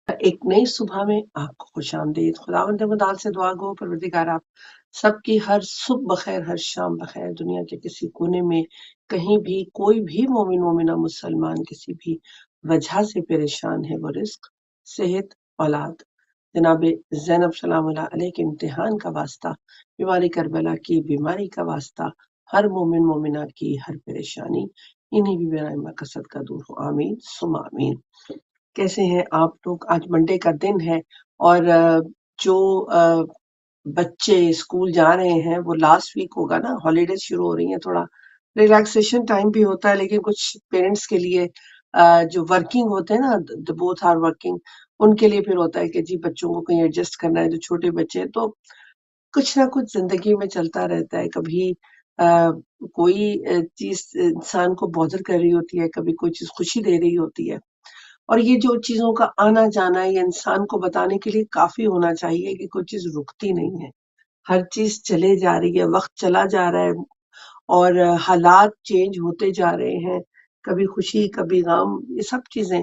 एक नई सुबह में आपको खुशामदीद। खुदावंद मुताल से दुआ गो परवरदिगार आप सबकी हर सुबह बखैर, हर शाम बखैर। दुनिया के किसी कोने में कहीं भी कोई भी मोमिन मोमिना मुसलमान किसी भी वजह से परेशान है, वो रिस्क, सेहत, औलाद, जनाब ज़ैनब सलाम अलैह के इम्तिहान का वास्ता, बीमारी करबला की बीमारी का वास्ता, हर मोमिन मोमिना की हर परेशानी इन्हीं भी बेराम मकसद का दूर हो, आमीन सुमा आमीन। कैसे हैं आप लोग? आज मंडे का दिन है और जो बच्चे स्कूल जा रहे हैं वो लास्ट वीक होगा ना, हॉलीडेज शुरू हो रही हैं, थोड़ा रिलैक्सेशन टाइम भी होता है, लेकिन कुछ पेरेंट्स के लिए जो वर्किंग होते हैं ना, द बोथ आर वर्किंग, उनके लिए फिर होता है कि जी बच्चों को कहीं एडजस्ट करना है, जो छोटे बच्चे हैं तो कुछ ना कुछ जिंदगी में चलता रहता है। कभी कोई चीज इंसान को बॉदर कर रही होती है, कभी कोई चीज खुशी दे रही होती है, और ये जो चीज़ों का आना-जाना ये इंसान को बताने के लिए काफ़ी होना चाहिए कि कोई चीज़ रुकती नहीं है। हर चीज़ चले जा रही है, वक़्त चला जा रहा है और हालात चेंज होते जा रहे हैं। कभी खुशी, कभी गम, ये सब चीज़ें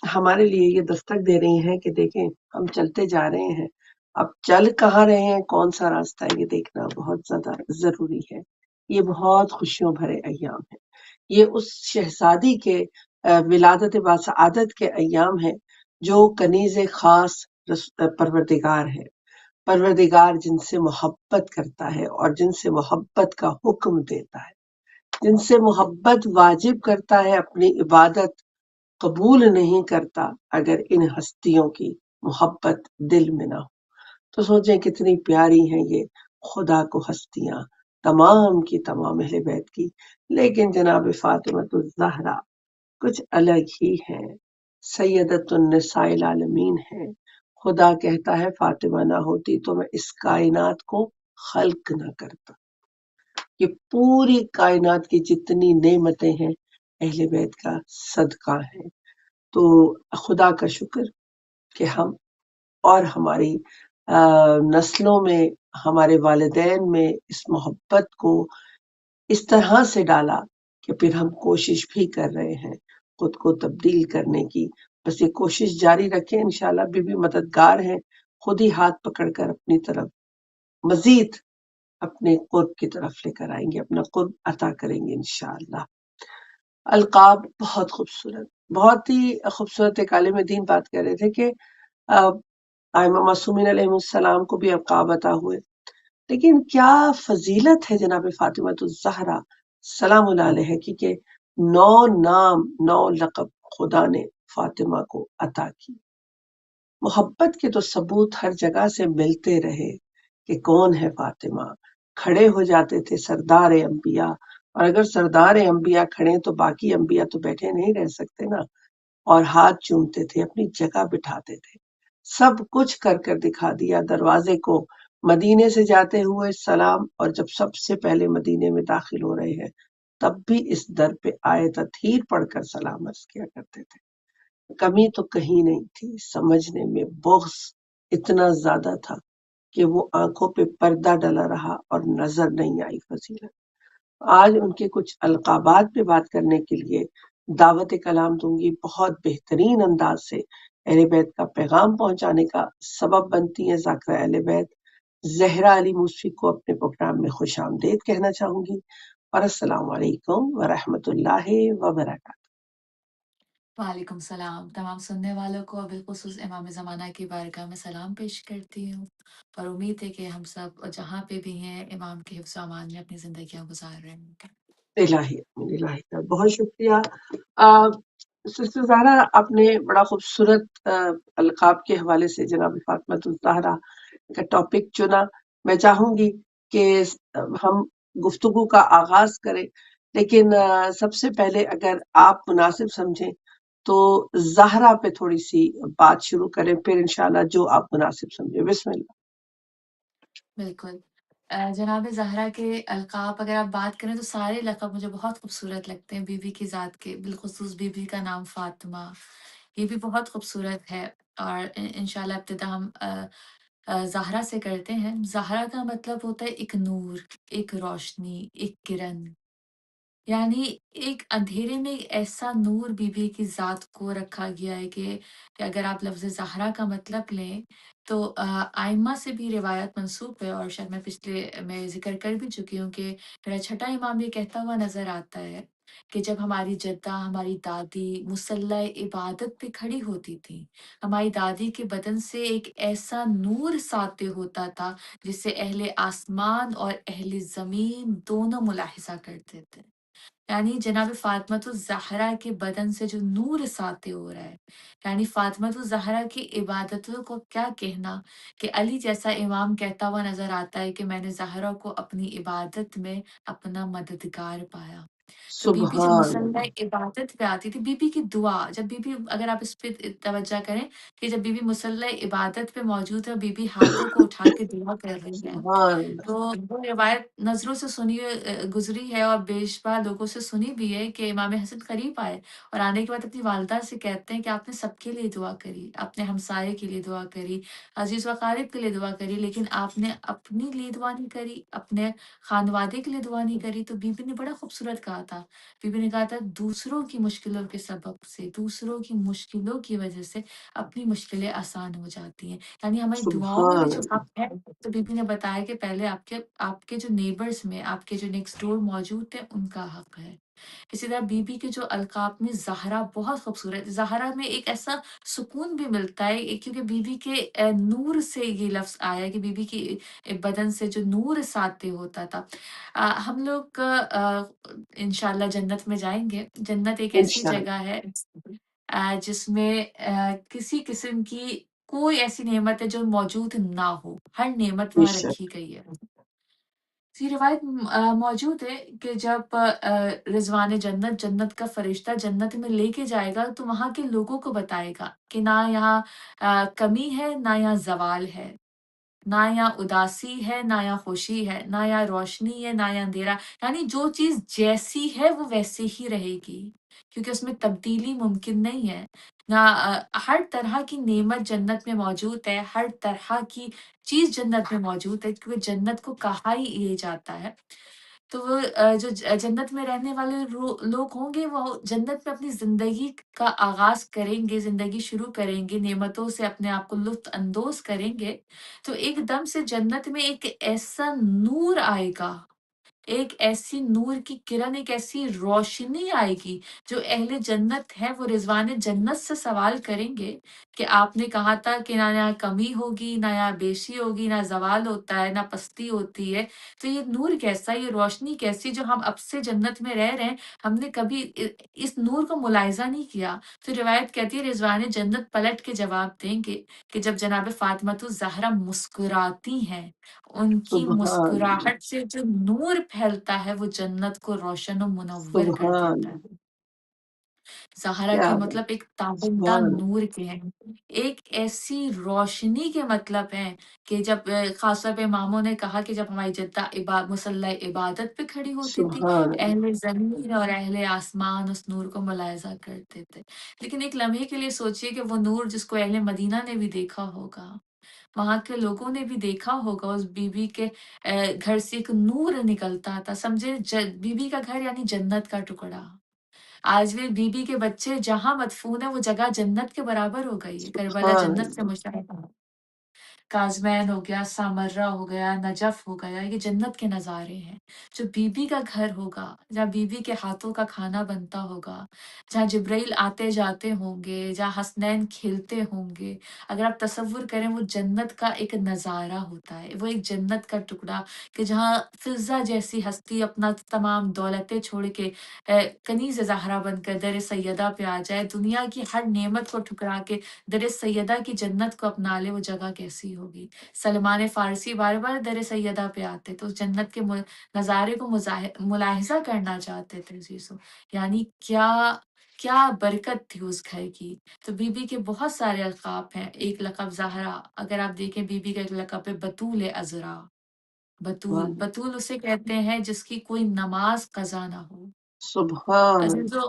हमारे लिए ये दस्तक दे रही हैं कि देखें, हम चलते जा रहे हैं। अब चल कहाँ रहे हैं, कौन-सा रास्ता है, ये देखना बहुत ज़्यादा ज़रूरी है। ये बहुत खुशियों भरे अय्याम हैं। ये उस शहज़ादी के विलादत बासआदत के अय्याम हैं, जो कनीज़ ख़ास परवरदिगार है। परवरदिगार जिनसे मोहब्बत करता है और जिनसे मोहब्बत का हुक्म देता है, जिनसे मोहब्बत वाजिब करता है, अपनी इबादत कबूल नहीं करता अगर इन हस्तियों की मोहब्बत दिल में ना हो। तो सोचें कितनी प्यारी हैं ये खुदा को हस्तियां, तमाम की तमाम अहले बैत की। लेकिन जनाब फातिमा तो ज़हरा कुछ अलग ही है, सैयदतुन्निसाइल आलमीन है। खुदा कहता है फातिमा ना होती तो मैं इस कायनात को खल्क ना करता। ये पूरी कायनात की जितनी नेमतें हैं अहले बैत का सदका है। तो खुदा का शुक्र कि हम और हमारी नस्लों में, हमारे वालिदैन में इस मोहब्बत को इस तरह से डाला कि फिर हम कोशिश भी कर रहे हैं खुद को तब्दील करने की। बस ये कोशिश जारी रखें, इंशाल्लाह बीबी मददगार हैं, खुद ही हाथ पकड़कर अपनी तरफ मजीद अपने कुर्ब की तरफ लेकर आएंगे, अपना कुर्ब अता करेंगे इंशाल्लाह। अलकाब बहुत खूबसूरत, बहुत ही खूबसूरत। एक आलिम दीन बात कर रहे थे कि आइमा मासूमीन अलैहिस्सलाम को भी अलकाब अता हुए, लेकिन क्या फजीलत है जनाब फातिमा तो ज़हरा सलाम अलैहा की के 9 नाम 9 लक़ब खुदा ने फातिमा को अता की। मोहब्बत के तो सबूत हर जगह से मिलते रहे कि कौन है फातिमा। खड़े हो जाते थे सरदार अंबिया, और अगर सरदार अंबिया खड़े तो बाकी अंबिया तो बैठे नहीं रह सकते ना, और हाथ चूमते थे, अपनी जगह बिठाते थे। सब कुछ कर कर दिखा दिया। दरवाजे को मदीने से जाते हुए सलाम, और जब सबसे पहले मदीने में दाखिल हो रहे हैं तब भी इस दर पे आए तथहीर पढ़कर सलाम अर्ज किया करते थे। कमी तो कहीं नहीं थी, समझने में बुग़्ज़ इतना ज्यादा था कि वो आंखों पे पर्दा डला रहा और नजर नहीं आई फजीलत। आज उनके कुछ अलकाबात पे बात करने के लिए दावत कलाम दूंगी, बहुत बेहतरीन अंदाज से अहले बैत का पैगाम पहुंचाने का सबब बनती हैं। ज़ाकरा अहले बैत ज़हरा अली मूसी को अपने प्रोग्राम में खुश आमदेद कहना चाहूंगी, और अस्सलाम वालेकुम व रहमतुल्लाहि व बरकातहू। वालेकुम सलाम। तमाम सुनने वालों को और बिलख़ुसूस इमाम ज़माना की बारगाह में सलाम पेश करती हूँ और उम्मीद है कि हम सब जहाँ पे भी हैं इमाम के हिफ्ज़ अमान में अपनी ज़िंदगियाँ गुज़ार रहे होंगे। इलाही इलाही का बहुत शुक्रिया। सिस्टर ज़हरा, आपने बड़ा खूबसूरत अलकाब के हवाले से जनाब फातिमा ज़हरा का टॉपिक चुना। मैं चाहूंगी कि हम गुफ्तगू का आगाज करें, लेकिन सबसे पहले अगर आप मुनासिब समझें तो ज़हरा पे थोड़ी सी बात शुरू करें, फिर इंशाल्लाह जो आप मुनासिब समझें। बिस्मिल्लाह। बिल्कुल। जनाब ज़हरा के अलक़ाब अगर आप बात करें तो सारे लक़ब मुझे बहुत खूबसूरत लगते हैं बीवी की ज़ात के, बिलख़ुसूस बीवी का नाम फ़ातिमा, ये भी बहुत खूबसूरत है और इंशाल्लाह इब्तिदा हम ज़हरा से करते हैं। ज़हरा का मतलब होता है एक नूर, एक रोशनी, एक किरण। यानी एक अंधेरे में एक ऐसा नूर बीबी की ज़ात को रखा गया है कि अगर आप लफ़्ज़ ज़हरा का मतलब लें, तो आइम्मा से भी रिवायत मंसूब है और शायद मैं ज़िक्र कर भी चुकी हूँ कि मेरा छठा इमाम ये कहता हुआ नज़र आता है कि जब हमारी जद्दा, हमारी दादी मुसल्ला इबादत पे खड़ी होती थीं, हमारी दादी के बदन से एक ऐसा नूर सातिय होता था, जिसे अहले आसमान और अहले ज़मीन दोनों मुलाहिज़ा करते थे। यानी जनाब फ़ातिमातुज़ ज़हरा के बदन से जो नूर सातिय हो रहा है, यानी फ़ातिमातुज़ ज़हरा की इबादतों को क्या कहना कि अली जैसा इमाम कहता हुआ नज़र आता है कि मैंने ज़हरा को अपनी इबादत में अपना मददगार पाया। तो बीबी जब सुभान मुसल्ला अल्लाह, इबादत पे आती थी, बीबी की दुआ जब बीबी अगर आप इस पे तवज्जो करें कि जब बीबी मुसल्ला इबादत पे मौजूद है और बीबी हाथों को उठा के दुआ कर रही है, सुभान अल्लाह, तो वो रिवायत नज़रों से गुज़री है और बेशुमार लोगों से सुनी भी है कि इमाम हसन करीब आए और आने के बाद अपनी वालिदा से कहते हैं कि आपने सबके लिए दुआ करी, अपने हमसाये के लिए दुआ करी, अज़ीज़ व अक़ारिब के लिए दुआ करी, लेकिन आपने अपने लिए दुआ नहीं करी, अपने खानवादे के लिए दुआ नहीं करी। तो बीबी ने बड़ा खूबसूरत कहा था। बीबी ने कहा था दूसरों की मुश्किलों के सबब से, दूसरों की मुश्किलों की वज़ह से अपनी मुश्किलें आसान हो जाती हैं। यानी हमारी दुआओं में भी सुभान जो अल्लाह, हक है, तो बीबी ने बताया कि पहले आपके आपके जो नेबर्स में, आपके जो नेक्स्ट डोर मौजूद थे, उनका हक है। इसी तरह बीबी के जो अलकाब में ज़हरा बहुत खूबसूरत, ज़हरा में एक ऐसा सुकून भी मिलता है क्योंकि बीबी के नूर से ये लफ्ज़ आया है कि बीबी की बदन से जो नूर सातिय होता था। हम लोग इंशाअल्लाह जन्नत में जाएँगे। जन्नत एक ऐसी जगह इंशाअल्लाह, है जिसमें किसी किस्म की कोई ऐसी नेमत है जो मौजूद ना हो, हर नेमत वहाँ बेशक, रखी गई है। ये रिवायत मौजूद है कि जब रिज़वान जन्नत, जन्नत का फ़रिश्ता जन्नत में लेके जाएगा, तो वहाँ के लोगों को बताएगा कि ना यहाँ कमी है, ना यहाँ ज़वाल है। ना यहाँ उदासी है, ना यहाँ खुशी है, ना यहाँ रोशनी है, ना यहाँ अंधेरा। यानी जो चीज़ जैसी है वो वैसे ही रहेगी, क्योंकि उसमें तब्दीली मुमकिन नहीं है। ना हर तरह की नेमत जन्नत में मौजूद है, हर तरह की चीज़ जन्नत में मौजूद है, क्योंकि जन्नत को कहा ही ये जाता है। तो वो जो जन्नत में रहने वाले लोग होंगे, वो जन्नत में अपनी ज़िंदगी का आगाज़ करेंगे, ज़िंदगी शुरू करेंगे, नेमतों से अपने आप को लुत्फ़ अंदोज़ करेंगे। तो एकदम से जन्नत में एक ऐसा नूर आएगा, एक ऐसी नूर की किरण, एक ऐसी रोशनी आएगी, जो अहले जन्नत हैं, वो रिज़वान जन्नत से सवाल करेंगे कि आपने कहा था कि ना यहाँ कमी होगी, ना यहाँ बेशी होगी, ना ज़वाल होता है, ना पस्ती होती है। तो ये नूर कैसा, ये रोशनी कैसी जो हम अब से जन्नत में रह रहे हैं, हमने कभी इस नूर को मुलाहिज़ा नहीं किया। तो रिवायत कहती है रिज़वान जन्नत पलट के जवाब देंगे कि जब जनाब फ़ातिमातुज़ ज़हरा मुस्कुराती हैं, उनकी सुभान अल्लाह, मुस्कुराहट से जो नूर फैलता है, वो जन्नत को रोशन और मुनव्वर कर सुभान देता है। अल्लाह, ज़हरा क्या के बात! मतलब एक ताबनता सुभान अल्लाह, नूर के हैं। एक ऐसी रोशनी के मतलब हैं कि जब ख़ास तौर पे इमामों ने कहा कि जब हमारी जद्दा मुसल्ला इबादत पे खड़ी होती थी, सुभान अल्लाह, अहले ज़मीन और अहले आसमान उस नूर को मुलाहिज़ा करते थे। लेकिन एक लम्हे के लिए सोचिए कि वो नूर जिसको अहले मदीना ने भी देखा होगा, वहाँ के लोगों ने भी देखा होगा, उस बीबी के घर से एक नूर निकलता था। समझे बीबी का घर यानी जन्नत का टुकड़ा। आज भी बीबी के बच्चे जहाँ मदफ़ून है, वो जगह जन्नत के बराबर हो गई है। करबला सुभान जन्नत से अल्लाह, मुशर्रफ़ काज़मैन हो गया, सामर्रा हो गया, नजफ़ हो गया, ये जन्नत के नज़ारे हैं। जो बीबी का घर होगा, जहाँ बीबी के हाथों का खाना बनता होगा, जहाँ जिब्राइल आते-जाते होंगे, जहाँ हसनैन खेलते होंगे, अगर आप तसव्वुर करें वो जन्नत का एक नज़ारा होता है। वो एक जन्नत का टुकड़ा कि जहाँ फ़िज़्ज़ा जैसी हस्ती अपना तमाम दौलतें छोड़ के कनीज़ ज़हरा बनकर दर सैयदा पे आ जाए, दुनिया की हर नेमत को ठुकरा के दर सैयदा की जन्नत को अपना ले, वो जगह कैसी होगी। सलमान फ़ारसी बार-बार दर सैयदा पे आते, तो उस जन्नत के नज़ारे को मुलाहिज़ा करना चाहते थे अज़ीज़ों। यानी क्या क्या बरकत थी उस घर की। तो बीबी के बहुत सारे अलक़ाब हैं, एक लक़ब ज़हरा, अगर आप देखें बीबी का एक लक़ब है बतूल ए अज़रा, बतूल, सुभान बतूल उसे कहते हैं जिसकी कोई नमाज़ क़ज़ा ना हो। सुभान अल्लाह, अज़ीज़ों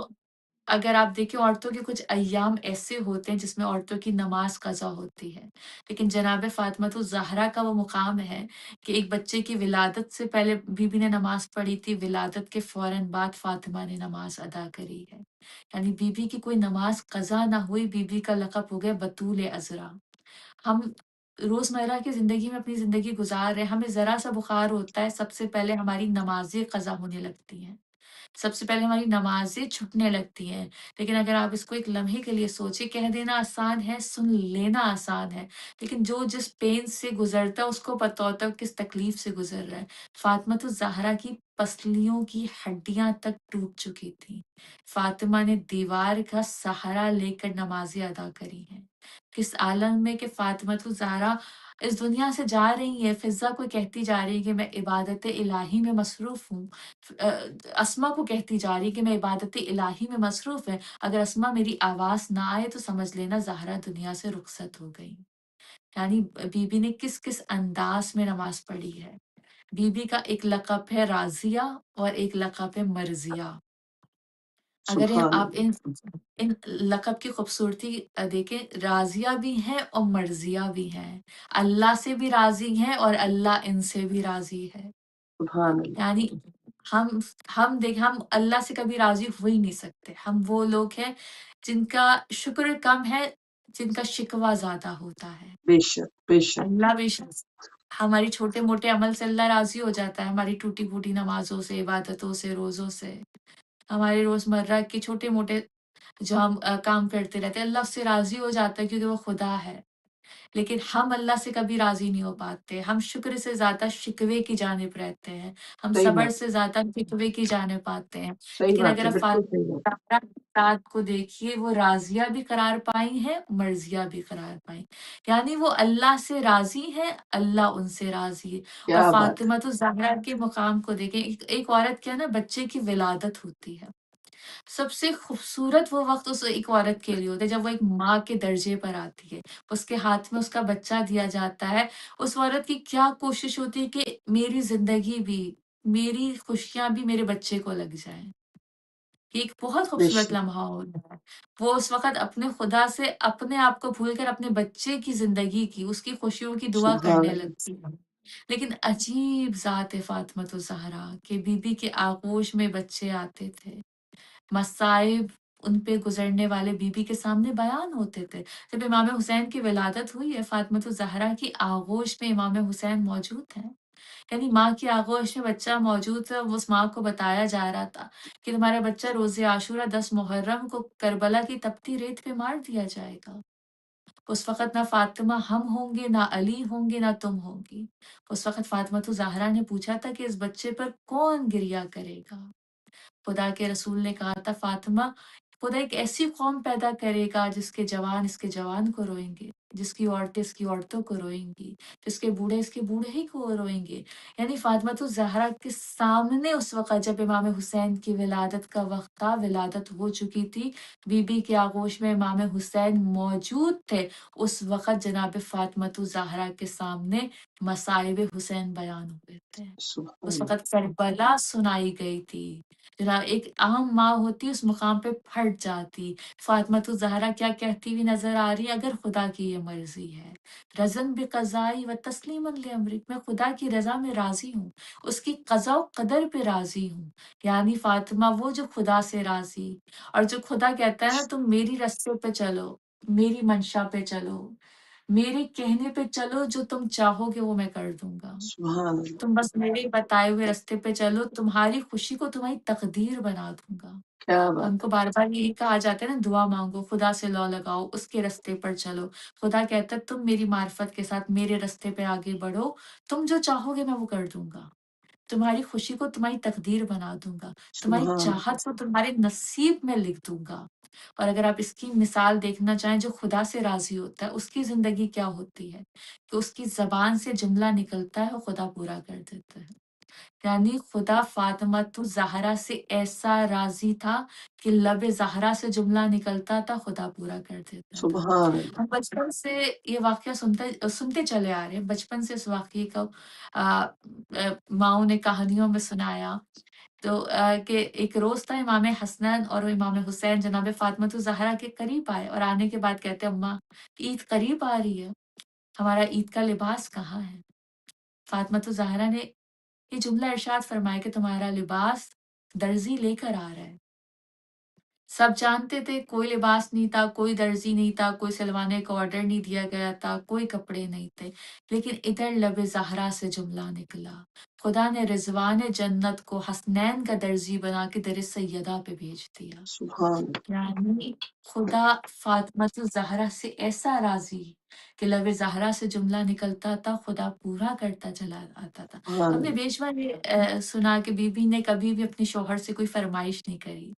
अगर आप देखें औरतों के कुछ अय्याम ऐसे होते हैं जिसमें औरतों की नमाज़ क़ज़ा होती है। लेकिन जनाब फ़ातिमातुज़ ज़हरा का वो मुक़ाम है कि एक बच्चे की विलादत से पहले बीबी ने नमाज़ पढ़ी थी, विलादत के फ़ौरन बाद फ़ातिमा ने नमाज़ अदा करी है। यानी बीबी की कोई नमाज़ क़ज़ा ना हुई, बीबी का लक़ब हो गया बतूल अज़रा। हम रोज़मर्रा की ज़िंदगी में अपनी ज़िंदगी गुज़ार रहे हैं, हमें ज़रा-सा बुखार होता है, सबसे पहले हमारी नमाज़ें क़ज़ा होने लगती हैं। सबसे पहले हमारी नमाज़ें छूटने लगती हैं। लेकिन अगर आप इसको एक लम्हे के लिए सोचिए, कह देना आसान है, सुन लेना आसान है। लेकिन जो जिस पेन से गुज़रता है, उसको पता होता है वो किस तकलीफ़ से गुज़र रहा है। फ़ातिमा तो ज़हरा की पसलियों की हड्डियाँ तक टूट चुकी थीं। फ़ातिमा ने दीवार का सहारा लेकर नमाज़ें अदा करी हैं। किस आलम में कि फ़ातिमा तो ज़हरा इस दुनिया से जा रही हैं, फ़िज़्ज़ा को कहती जा रही है कि मैं इबादत इलाही में मसरूफ़ हूँ। अस्मा को कहती जा रही है कि मैं इबादत इलाही में मसरूफ़ है। अगर अस्मा मेरी आवाज़ ना आए तो समझ लेना ज़हरा दुनिया से रुख़सत हो गई। यानी बीबी ने किस-किस अंदाज़ में नमाज़ पढ़ी है। बीबी का एक लक़ब है राज़िया और एक लक़ब है मर्ज़िया। अगर ये सुभान आप अल्लाह, इन लक़ब की खूबसूरती देखें, राज़िया भी हैं और मर्ज़िया भी हैं। अल्लाह से भी राज़ी हैं और अल्लाह इनसे भी राज़ी है। सुभान अल्लाह, यानी हम हम अल्लाह से कभी राज़ी हो ही नहीं सकते। हम वो लोग हैं जिनका शुक्र कम है, जिनका शिकवा ज़्यादा होता है। बेशक, बेशक, अल्लाह बेशक हमारी छोटे-मोटे अमल से अल्लाह राज़ी हो जाता है, हमारी टूटी-फूटी नमाज़ों से, इबादतों से, रोज़ों से। हमारे रोज़मर्रा के छोटे-मोटे जो हम काम करते रहते हैं, अल्लाह उससे राज़ी हो जाता है क्योंकि वो खुदा है। लेकिन हम अल्लाह से कभी राज़ी नहीं हो पाते। हम शुक्र से ज़्यादा शिकवे की जानिब रहते हैं। हम सही सब्र बात, से ज़्यादा शिकवे की जानिब आते हैं। सही लेकिन बात अगर है, आप बिल्कुल सही बात, फ़ातिमा की साथ को देखिए, वो राज़िया भी करार पाई हैं, मर्ज़िया भी करार पाईं। यानी वो अल्लाह से राज़ी हैं, अल्लाह उनसे राज़ी है। और क्या बात है! फ़ातिमा तो ज़हरा के मुक़ाम को देखें, एक एक औरत क्या है ना, बच्चे की विलादत होती है। सबसे खूबसूरत वो वक़्त उस एक औरत के लिए होता है जब वो एक माँ के दर्जे पर आती है। उसके हाथ में उसका बच्चा दिया जाता है। उस औरत की क्या कोशिश होती है कि मेरी ज़िंदगी भी, मेरी खुशियाँ भी मेरे बच्चे को लग जाएँ। ये एक बहुत खूबसूरत बेशक, लम्हा होता है। वो उस वक़्त अपने खुदा से अपने आप को भूलकर अपने बच्चे की ज़िंदगी की, उसकी खुशियों की दुआ सुभान करने अल्लाह, लगती है। लेकिन अजीब ज़ात है फ़ातिमा तो ज़हरा कि बीबी के आगोश में बच्चे आते थे। मसाइब उन पे गुज़रने वाले बीबी के सामने बयान होते थे। जब इमाम हुसैन की विलादत हुई है, फ़ातिमा तो ज़हरा की आगोश में इमाम हुसैन मौजूद हैं। यानी माँ की आगोश में बच्चा मौजूद था, उस माँ को बताया जा रहा था कि तुम्हारा बच्चा रोज़े आशूरा 10 मुहर्रम को करबला की तपती रेत पे मार दिया जाएगा। उस वक़्त ना फ़ातिमा हम होंगे, ना अली होंगे, ना तुम होंगी। उस वक़्त फ़ातिमा तो ज़हरा ने पूछा था कि इस बच्चे पर कौन गिरिया करेगा? खुदा के रसूल ने कहा था फातिमा, खुदा एक ऐसी कौम पैदा करेगा जिसके जवान इसके जवान को रोएँगे, जिसकी औरतें इसकी औरतों को रोएँगी, जिसके बूढ़े इसके बूढ़े ही को रोएँगे। यानी फातिमा तो ज़हरा के सामने उस वक़्त जब इमाम हुसैन की विलादत का वक़्त था, विलादत हो चुकी थी, बीबी के आगोश में इमाम हुसैन मौजूद थे। उस वक़्त जनाब फातिमा तो ज़हरा के सामने मसाइब हुसैन बयान हुए थे। सुभान उस अल्लाह, वक़्त करबला सुनाई गई थी। एक आम माँ होती उस मुकाम पे फट जाती। फ़ातिमा तो ज़हरा क्या कहती हुई नज़र आ रही है, अगर खुदा की ये मर्ज़ी है। रज़न बिक़ज़ाई व तस्लीमन लिअम्रिक, मैं खुदा की रज़ा में राज़ी हूँ, उसकी क़ज़ा व क़दर पे राज़ी हूँ। यानी फ़ातिमा वो जो खुदा से राज़ी और जो खुदा कहता है ना तुम मेरी रास्ते पे चलो, मेरी मंशा पे चलो, मेरे कहने पे चलो, जो तुम चाहोगे वो मैं कर दूँगा। सुभान अल्लाह, तुम बस मेरे बताए हुए रास्ते पे चलो, तुम्हारी खुशी को तुम्हारी तकदीर बना दूँगा। क्या बात हमको है! बार-बार यही कहा जाता है ना दुआ माँगो, खुदा से लौ लगाओ, उसके रास्ते पर चलो। खुदा कहता है तुम मेरी मार्फत के साथ मेरे रास्ते पे आगे बढ़ो, तुम जो चाहोगे मैं वो कर दूँगा। तुम्हारी खुशी को तुम्हारी तकदीर बना दूँगा। तुम्हारी सुभान अल्लाह, चाहत को तुम्हारे नसीब में लिख दूँगा। और अगर आप इसकी मिसाल देखना चाहें जो खुदा से राज़ी होता है, उसकी ज़िंदगी क्या होती है? कि उसकी ज़बान से जुमला निकलता है, वो खुदा पूरा कर देता है। यानी खुदा फ़ातिमा ज़हरा से ऐसा राज़ी था कि लबे ज़हरा से जुमला निकलता था, खुदा पूरा कर देता था। सुभान अल्लाह, हम बचपन से ये वाक़या सुनते चले आ रहे हैं। बचपन से इस वाक़ये को माँओं ने कहानियों में सुनाया تو کہ ایک روز تھا، امام حسنین اور امام حسین جناب فاطمۃ الزہرا کے قریب آئے اور آنے کے بعد کہتے ہیں اماں عید قریب آ رہی ہے، ہمارا عید کا لباس کہاں ہے؟ فاطمۃ الزہرا نے یہ جملہ ارشاد فرمایا کہ تمہارا لباس درزی لے کر آ رہا ہے۔ سب جانتے تھے کوئی لباس نہیں تھا، کوئی درزی نہیں تھا، کوئی سلوانے کا آرڈر نہیں دیا گیا تھا، کوئی کپڑے نہیں تھے، لیکن ادھر لب زہرا سے جملہ نکلا، خدا نے رضوان جنت کو حسنین کا درزی بنا کے در سیدہ پہ بھیج دیا۔ سبحان یعنی خدا فاطمۃ الزہرا سے ایسا راضی کہ لب زہرا سے جملہ نکلتا تھا، خدا پورا کرتا چلا آتا تھا۔ سبحان ہم نے بیشمار یہ سنا کہ بی بی نے کبھی بھی اپنے شوہر سے کوئی فرمائش نہیں کری۔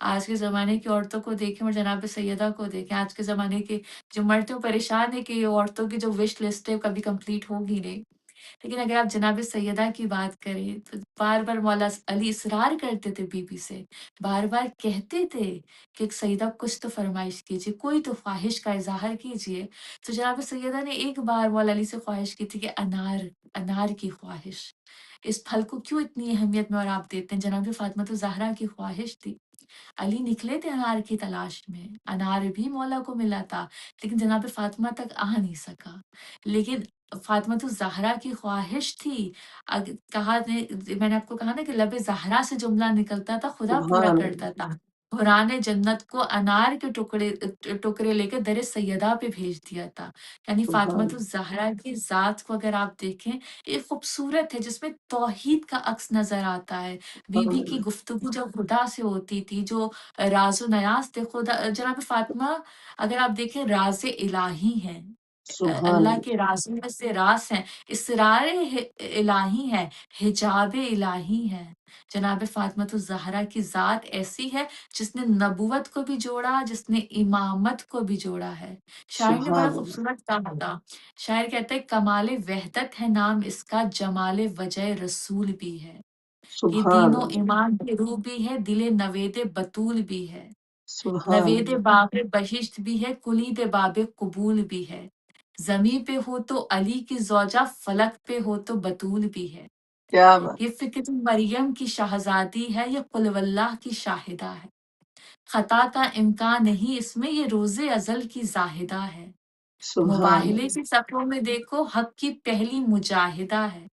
آج کے زمانے کی عورتوں کو دیکھیں اور جناب سیدہ کو دیکھیں، آج کے زمانے کے جو مرد ہیں وہ پریشان ہے کہ یہ عورتوں کی جو وش لسٹ ہے وہ کبھی کمپلیٹ ہوگی نہیں، لیکن اگر آپ جناب سیدہ کی بات کریں تو بار بار مولا علی اصرار کرتے تھے بی بی سے، بار بار کہتے تھے کہ سیدہ کچھ تو فرمائش کیجیے، کوئی تو خواہش کا اظہار کیجیے۔ تو جناب سیدہ نے ایک بار مولا علی سے خواہش کی تھی کہ انار کی خواہش، اس پھل کو کیوں اتنی اہمیت میں اور آپ دیتے ہیں؟ جناب فاطمۃ الزہرا کی خواہش تھی۔ علی نکلے تھے انار کی تلاش میں، انار بھی مولا کو ملا تھا، لیکن جناب فاطمہ تک آ نہیں سکا۔ لیکن فاطمۃ الزہرا کی خواہش تھی، میں نے آپ کو کہا نا کہ لب زہرا سے جملہ نکلتا تھا، خدا پورا سبحان کرتا تھا۔ قرآن جنت کو انار کے ٹکڑے لے کے در سیدہ پہ بھیج دیا تھا۔ یعنی سبحان فاطمۃ الزہرا کی ذات کو اگر آپ دیکھیں، ایک خوبصورت ہے جس میں توحید کا عکس نظر آتا ہے۔ بی بی کی گفتگو جب خدا سے ہوتی تھی، جو راز و نیاز تھے، خدا جناب فاطمہ اگر آپ دیکھیں راز الہی ہیں، سبحان اللہ کے رازوں میں سے راز ہیں، اسرار الہی ہے، حجاب الہی ہے۔ جناب فاطمۃ الزہرا کی ذات ایسی ہے جس نے نبوت کو بھی جوڑا، جس نے امامت کو بھی جوڑا ہے۔ شاعر نے بڑا سبحان خوبصورت کہا تھا، شاعر کہتے ہیں کمال وحدت ہے نام اس کا، جمال وجہ رسول بھی ہے۔ یہ دین سبحان و ایمان کی روح بھی ہے، دل نوید بطول بھی ہے، سبحان نوید باب بہشت بھی ہے، کلید باب قبول بھی ہے۔ زمیں پہ ہو تو علی کی زوجہ، فلک پہ ہو تو بطول بھی ہے۔ کیا بات یہ فکر مریم کی شہزادی ہے، یہ قل واللہ کی شاہدہ ہے۔ خطا کا امکان نہیں اس میں، یہ روز ازل کی زاہدہ ہے۔ سبحان مباہلے کی صفوں میں دیکھو، حق کی پہلی مجاہدہ ہے۔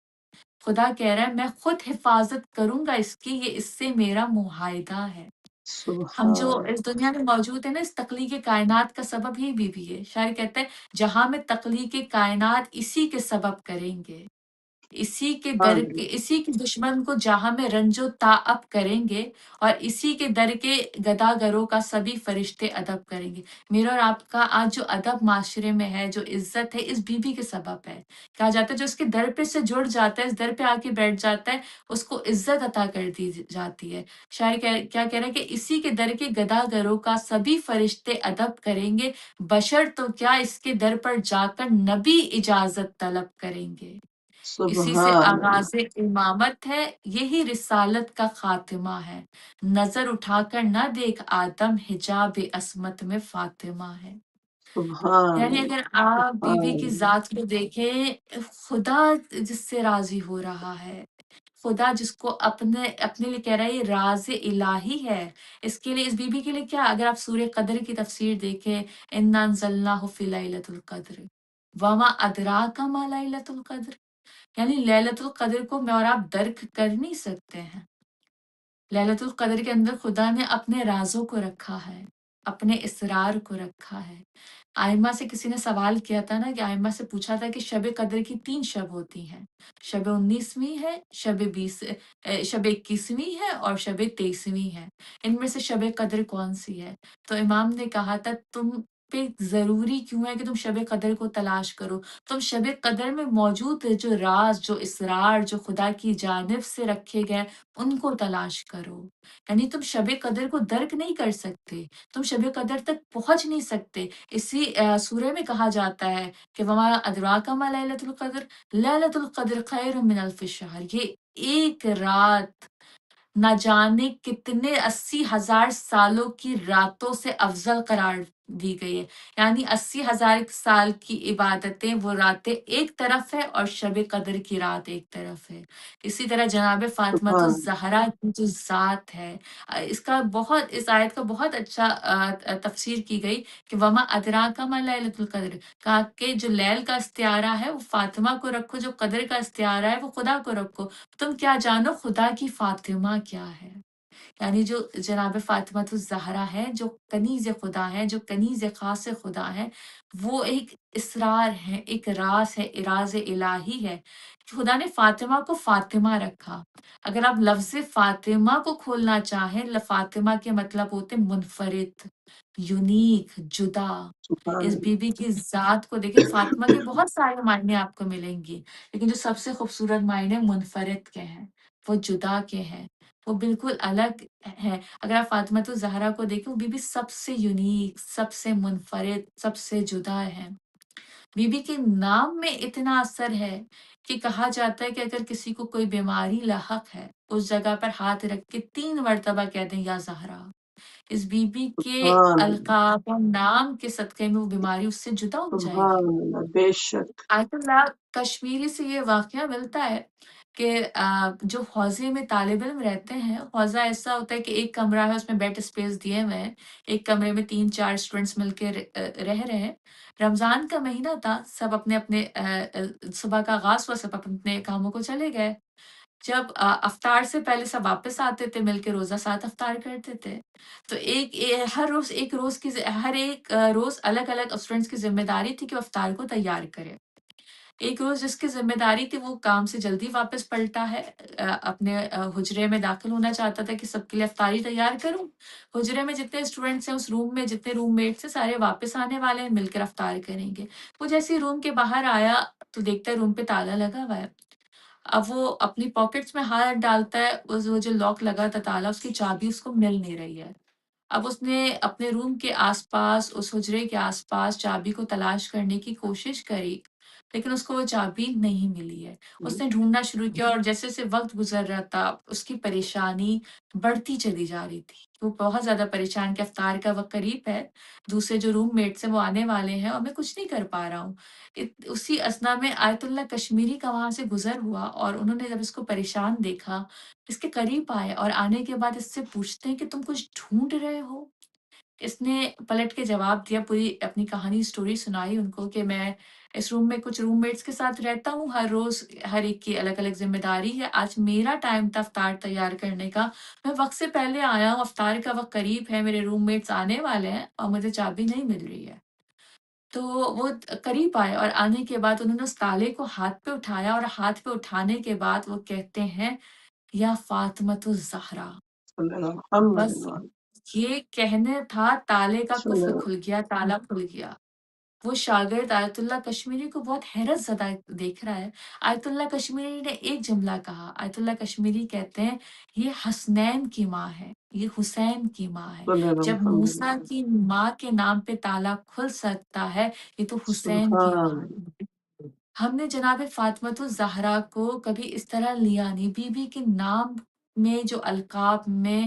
خدا کہہ رہا ہے میں خود حفاظت کروں گا اس کی، یہ اس سے میرا معاہدہ ہے۔ ہم جو سبحان اس دنیا میں موجود ہیں نا، اس تخلیق کائنات کا سبب ہی بی بی ہے۔ شاعر کہتے ہیں جہاں میں تخلیق کائنات اسی کے سبب کریں گے، اسی کے دشمن کو جہاں میں رنج و تعب کریں گے، اور اسی کے در کے گداگروں کا سبھی فرشتے ادب کریں گے۔ میرا اور آپ کا آج جو ادب معاشرے میں ہے، جو عزت ہے، اس بی بی کے سبب ہے۔ کہا جاتا ہے جو اس کے در پہ سے جڑ جاتا ہے، اس در پہ آ کے بیٹھ جاتا ہے، اس کو عزت عطا کر دی جاتی ہے۔ شاعر کیا کہہ رہا ہے کہ اسی کے در کے گداگروں کا سبھی فرشتے ادب کریں گے، بشر تو کیا اس کے در پر جا کر نبی اجازت طلب کریں گے۔ اسی سے سبحان آغاز امامت ہے، یہی رسالت کا خاتمہ ہے۔ نظر اٹھا کر نہ دیکھ آدم، حجاب عصمت میں فاطمہ ہے۔ سبحان یعنی اگر آپ بی بی کی سبحان ذات کو دیکھیں، خدا جس سے راضی ہو رہا ہے، خدا جس کو اپنے لیے کہہ رہا ہے یہ راز الہی ہے، اس کے لیے، اس بی بی کے لیے کیا، اگر آپ سورہ قدر کی تفسیر دیکھیں، انا انزلناہ فی لیلۃ القدر وما ادراک ما لیلۃ القدر، یعنی لیلۃ القدر کو میں اور آپ درک کر نہیں سکتے ہیں۔ لیلۃ القدر کے اندر خدا نے اپنے رازوں کو رکھا ہے، اپنے اسرار کو رکھا ہے۔ آئمہ سے کسی نے سوال کیا تھا نا، کہ آئمہ سے پوچھا تھا کہ شب قدر کی 3 شب ہوتی ہیں، شب 19ویں ہے، شب 21ویں ہے، اور شب 23ویں ہے۔ ان میں سے شب قدر کون سی ہے؟ تو امام نے کہا تھا تم پہ ضروری کیوں ہے کہ تم شب قدر کو تلاش کرو؟ تم شب قدر میں موجود جو راز، جو اسرار، جو خدا کی جانب سے رکھے گئے، ان کو تلاش کرو۔ یعنی تم شب قدر کو درک نہیں کر سکتے، تم شب قدر تک پہنچ نہیں سکتے۔ اسی سورہ میں کہا جاتا ہے کہ وما ادراک ما لیلۃ القدر، لیلۃ القدر خیر من الف شہر، یہ ایک رات نہ جانے کتنے 80,000 سالوں کی راتوں سے افضل قرار دی گئی ہے، یعنی 80,000 سال کی عبادتیں وہ راتیں ایک طرف ہے اور شب قدر کی رات ایک طرف ہے۔ اسی طرح جناب فاطمۃ سبحان الزہرا کی جو ذات ہے، اس آیت کا بہت اچھا تفسیر کی گئی کہ وما ادراک ما لیلۃ القدر، کہا کہ جو لیل کا استعارہ ہے وہ فاطمہ کو رکھو، جو قدر کا استعارہ ہے وہ خدا کو رکھو، تم کیا جانو خدا کی فاطمہ کیا ہے؟ یعنی جو جناب فاطمۃ الزہرا ہے، جو کنیز خدا ہے، جو کنیز خاص خدا ہے، وہ ایک اسرار ہے، ایک راز ہے، راز الہی ہے کہ خدا نے فاطمہ کو فاطمہ رکھا۔ اگر آپ لفظ فاطمہ کو کھولنا چاہیں، فاطمہ کے مطلب ہوتے منفرد، یونیک، جدا۔ سبحان اس بی اللہ بی کی ذات کو دیکھیں، فاطمہ کے بہت سارے معنی آپ کو ملیں گی، لیکن جو سب سے خوبصورت معنی منفرد کے ہیں، وہ جدا کے ہیں، وہ بالکل الگ ہے۔ اگر آپ فاطمۃ الزہرا کو دیکھیں، وہ بی بی سب سے یونیک، سب سے منفرد، سب سے جدا ہے۔ بی بی کے نام میں اتنا اثر ہے کہ کہا جاتا ہے کہ اگر کسی کو کوئی بیماری لاحق ہے، اس جگہ پر ہاتھ رکھ کے 3 مرتبہ کہہ دیں یا زہرا، اس بی بی کے سبحان اللہ القاب اور نام کے صدقے میں وہ بیماری اس سے جدا ہو جائے گی۔ سبحان اللہ بے شک آیت اللہ کشمیری سے یہ واقعہ ملتا ہے کہ جو حوضے میں طالب علم رہتے ہیں، حوضہ ایسا ہوتا ہے کہ ایک کمرہ ہے، اس میں بیڈ اسپیس دیے ہوئے ہیں، ایک کمرے میں 3-4 اسٹوڈینٹس مل کے رہ رہے ہیں۔ رمضان کا مہینہ تھا، سب اپنے اپنے صبح کا آغاز ہوا، سب اپنے کاموں کو چلے گئے۔ جب افطار سے پہلے سب واپس آتے تھے، مل کے روزہ ساتھ افطار کرتے تھے، تو ہر روز ہر ایک روز الگ الگ اسٹوڈینٹس کی ذمہ داری تھی کہ وہ افطار کو تیار کرے۔ ایک روز جس کی ذمہ داری تھی وہ کام سے جلدی واپس پلٹا ہے، اپنے حجرے میں داخل ہونا چاہتا تھا کہ سب کے لیے افطاری تیار کروں۔ حجرے میں جتنے اسٹوڈینٹس ہیں، اس روم میں جتنے روم میٹس ہیں، سارے واپس آنے والے ہیں، مل کر افطار کریں گے۔ وہ جیسے ہی روم کے باہر آیا تو دیکھتا ہے روم پہ تالا لگا ہوا ہے۔ اب وہ اپنی پاکٹس میں ہاتھ ڈالتا ہے، وہ جو لاک لگا تھا تالا، اس کی چابی اس کو مل نہیں رہی ہے۔ اب اس نے اپنے روم کے آس پاس، اس حجرے کے آس پاس چابی کو تلاش کرنے کی کوشش کری، لیکن اس کو وہ چابی نہیں ملی ہے۔ اس نے ڈھونڈنا شروع کیا اور جیسے جیسے وقت گزر رہا تھا، اس کی پریشانی بڑھتی چلی جا رہی تھی۔ وہ بہت زیادہ پریشان کہ افطار کا وقت قریب ہے، دوسرے جو روم میٹس ہیں وہ آنے والے ہیں اور میں کچھ نہیں کر پا رہا ہوں۔ اسی اثنا میں آیت اللہ کشمیری کا وہاں سے گزر ہوا اور انہوں نے جب اس کو پریشان دیکھا، اس کے قریب آئے اور آنے کے بعد اس سے پوچھتے ہیں کہ تم کچھ ڈھونڈ رہے ہو؟ اس نے پلٹ کے جواب دیا، پوری اپنی کہانی سٹوری سنائی ان کو کہ میں اس روم میں کچھ روم میٹس کے ساتھ رہتا ہوں، ہر روز ہر ایک کی الگ الگ ذمہ داری ہے۔ آج میرا ٹائم تھا افطار تیار کرنے کا، میں وقت سے پہلے آیا ہوں، افطار کا وقت قریب ہے، میرے روم میٹس آنے والے ہیں اور مجھے چابی نہیں مل رہی ہے۔ تو وہ قریب آئے اور آنے کے بعد انہوں نے اس تالے کو ہاتھ پہ اٹھایا اور ہاتھ پہ اٹھانے کے بعد وہ کہتے ہیں یا فاطمۃ الزہرا۔ صلی اللہ محمد بس یہ کہنے تھا، تالے کا صلی قفل اللہ کھل گیا، تالا کھل گیا۔ وہ شاگرد آیت اللہ کشمیری کو بہت حیرت زدہ دیکھ رہا ہے۔ آیت اللہ کشمیری نے ایک جملہ کہا، آیت اللہ کشمیری کہتے ہیں یہ حسنین کی ماں ہے، یہ حسین کی ماں ہے۔ صلی اللہ جب محمد موسیٰ کی ماں کے نام پہ تالا کھل سکتا ہے، یہ تو حسین کی ماں سبحان ہے۔ ہم نے جناب فاطمۃ الزہرا کو کبھی اس طرح لیا نہیں۔ بی بی کے نام میں جو القاب میں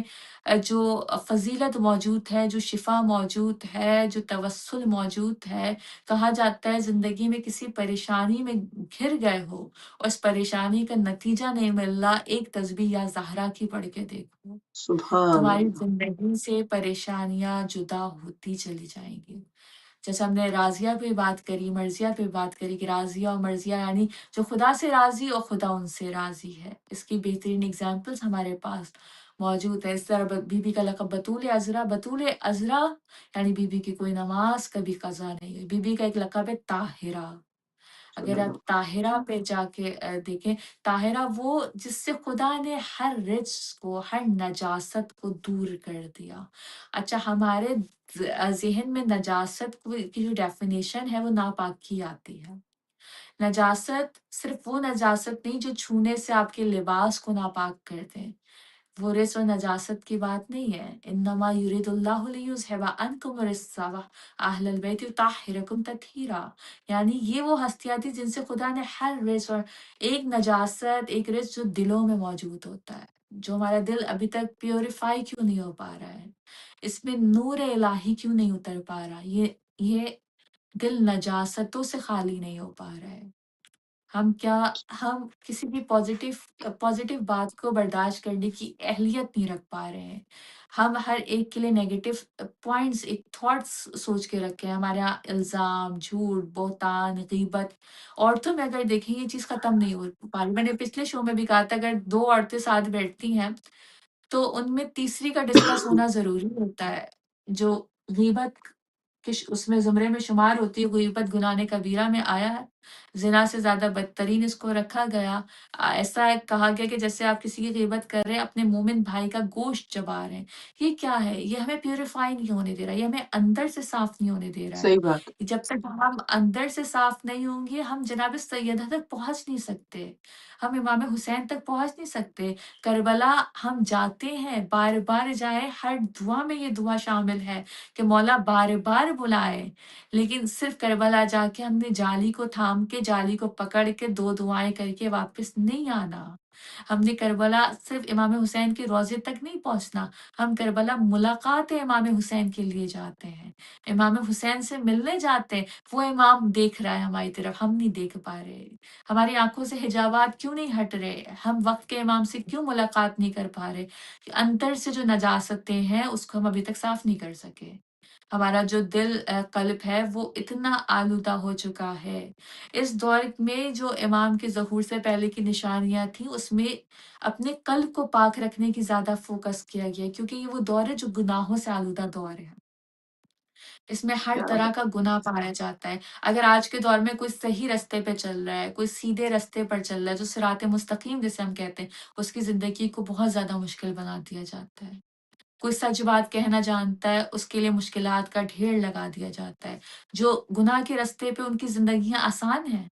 جو فضیلت موجود ہے، جو شفا موجود ہے، جو توسل موجود ہے، کہا جاتا ہے زندگی میں کسی پریشانی میں گھر گئے ہو اور اس پریشانی کا نتیجہ نہیں مل رہا، ایک تسبیح یا زہرا کی پڑھ کے دیکھو، سبحان تمہاری اللہ زندگی سے پریشانیاں جدا ہوتی چلی جائیں گی۔ جیسے ہم نے راضیہ پہ بات کری، مرضیہ پہ بات کری کہ راضیہ اور مرضیہ یعنی جو خدا سے راضی اور خدا ان سے راضی ہے۔ اس کی بہترین اگزامپلس ہمارے پاس موجود ہے۔ اس طرح بی بی کا لقب بطول عذرا، بطول عذرا یعنی بی بی کی کوئی نماز کبھی قضا نہیں ہوئی۔ بی بی کا ایک لقب ہے طاہرہ۔ صلی اگر آپ اللہ طاہرہ پہ جا کے دیکھیں، طاہرہ وہ جس سے خدا نے ہر رجس کو، ہر نجاست کو دور کر دیا۔ اچھا، ہمارے ذہن میں نجاست کی جو ڈیفینیشن ہے وہ ناپاکی آتی ہے۔ نجاست صرف وہ نجاست نہیں جو چھونے سے آپ کے لباس کو ناپاک کر دیں، وہ رزق و نجاست کی بات نہیں ہے۔ انما یرید اللہ لیذھب عنکم الرجس اہل البیت یطہرکم تطہیرا، یعنی یہ وہ ہستیاں تھی جن سے خدا نے ہر رزق اور ایک نجاست، ایک رزق جو دلوں میں موجود ہوتا ہے، जो हमारा दिल अभी तक प्यूरिफाई क्यों नहीं हो पा रहा है? इसमें नूर इलाही क्यों नहीं उतर पा रहा? ये दिल नजासतों से खाली नहीं हो पा रहा है। हम क्या हम किसी भी पॉजिटिव बात को बर्दाश्त करने की अहलियत नहीं रख पा रहे हैं। हम हर एक के लिए नेगेटिव पॉइंट्स, एक थॉट्स सोच के रखे हैं। हमारे यहाँ इल्ज़ाम, झूठ, बहतान, गीबत, औरतों में अगर देखें ये चीज़ खत्म नहीं हो पा रही। मैंने पिछले शो में भी कहा था, अगर 2 औरतें साथ बैठती हैं तो उनमें तीसरी का डिस्कस होना ज़रूरी होता है, जो ग़ीबत के उसमें ज़ुमरे में शुमार होती है, ग़ीबत गुनाह कबीरा में आया है। ज़िना से ज़्यादा बदतरीन इसको रखा गया। ऐसा कहा गया कि जैसे आप किसी की ग़ीबत कर रहे हैं, अपने मोमिन भाई का गोश्त चबा रहे हैं। ये क्या है? ये हमें प्यूरिफ़ाई नहीं होने दे रहा है, ये हमें अंदर से साफ़ नहीं होने दे रहा है। सही बात। जब तक हम अंदर से साफ़ नहीं होंगे, हम जनाब सैयदा तक पहुँच नहीं सकते। हम इमाम हुसैन तक पहुँच नहीं सकते। करबला हम जाते हैं, बार-बार जाएँ, हर दुआ में ये दुआ शामिल है कि मौला बार-बार बुलाए, लेकिन सिर्फ़ करबला जाके हमने जाली को थाम के, जाली को पकड़ के 2 दुआएँ करके वापस नहीं आना। हमने करबला सिर्फ़ इमाम हुसैन के रोज़े तक नहीं पहुँचना, हम करबला मुलाकात इमाम हुसैन के लिए जाते हैं। इमाम हुसैन से मिलने जाते हैं, वो इमाम देख रहा है हमारी तरफ, हम नहीं देख पा रहे। हमारी आँखों से हिजाबात क्यों नहीं हट रहे? हम वक़्त के इमाम से क्यों मुलाकात नहीं कर पा रहे? अंदर से जो नजासतें हैं, उसको हम अभी तक साफ़ नहीं कर सके। हमारा जो दिल क़ल्ब है, वो इतना आलूदा हो चुका है। इस दौर में जो इमाम के ज़हूर से पहले की निशानियाँ थी, उसमें अपने क़ल्ब को पाक रखने की ज़्यादा फ़ोकस किया गया है, क्योंकि ये वो दौर है जो गुनाहों से आलूदा दौर है। इसमें हर क्या तरह बात! का गुनाह पाया जाता है। अगर आज के दौर में कोई सही रास्ते पे चल रहा है, कोई सीधे रास्ते पर चल रहा है, जो सिरात मुस्तकीम जिसे हम कहते हैं, उसकी ज़िंदगी को बहुत ज़्यादा मुश्किल बना दिया जाता है। कोई सच बात कहना जानता है, उसके लिए मुश्किलात का ढेर लगा दिया जाता है। जो गुनाह के रास्ते पे उनकी ज़िंदगियाँ आसान हैं,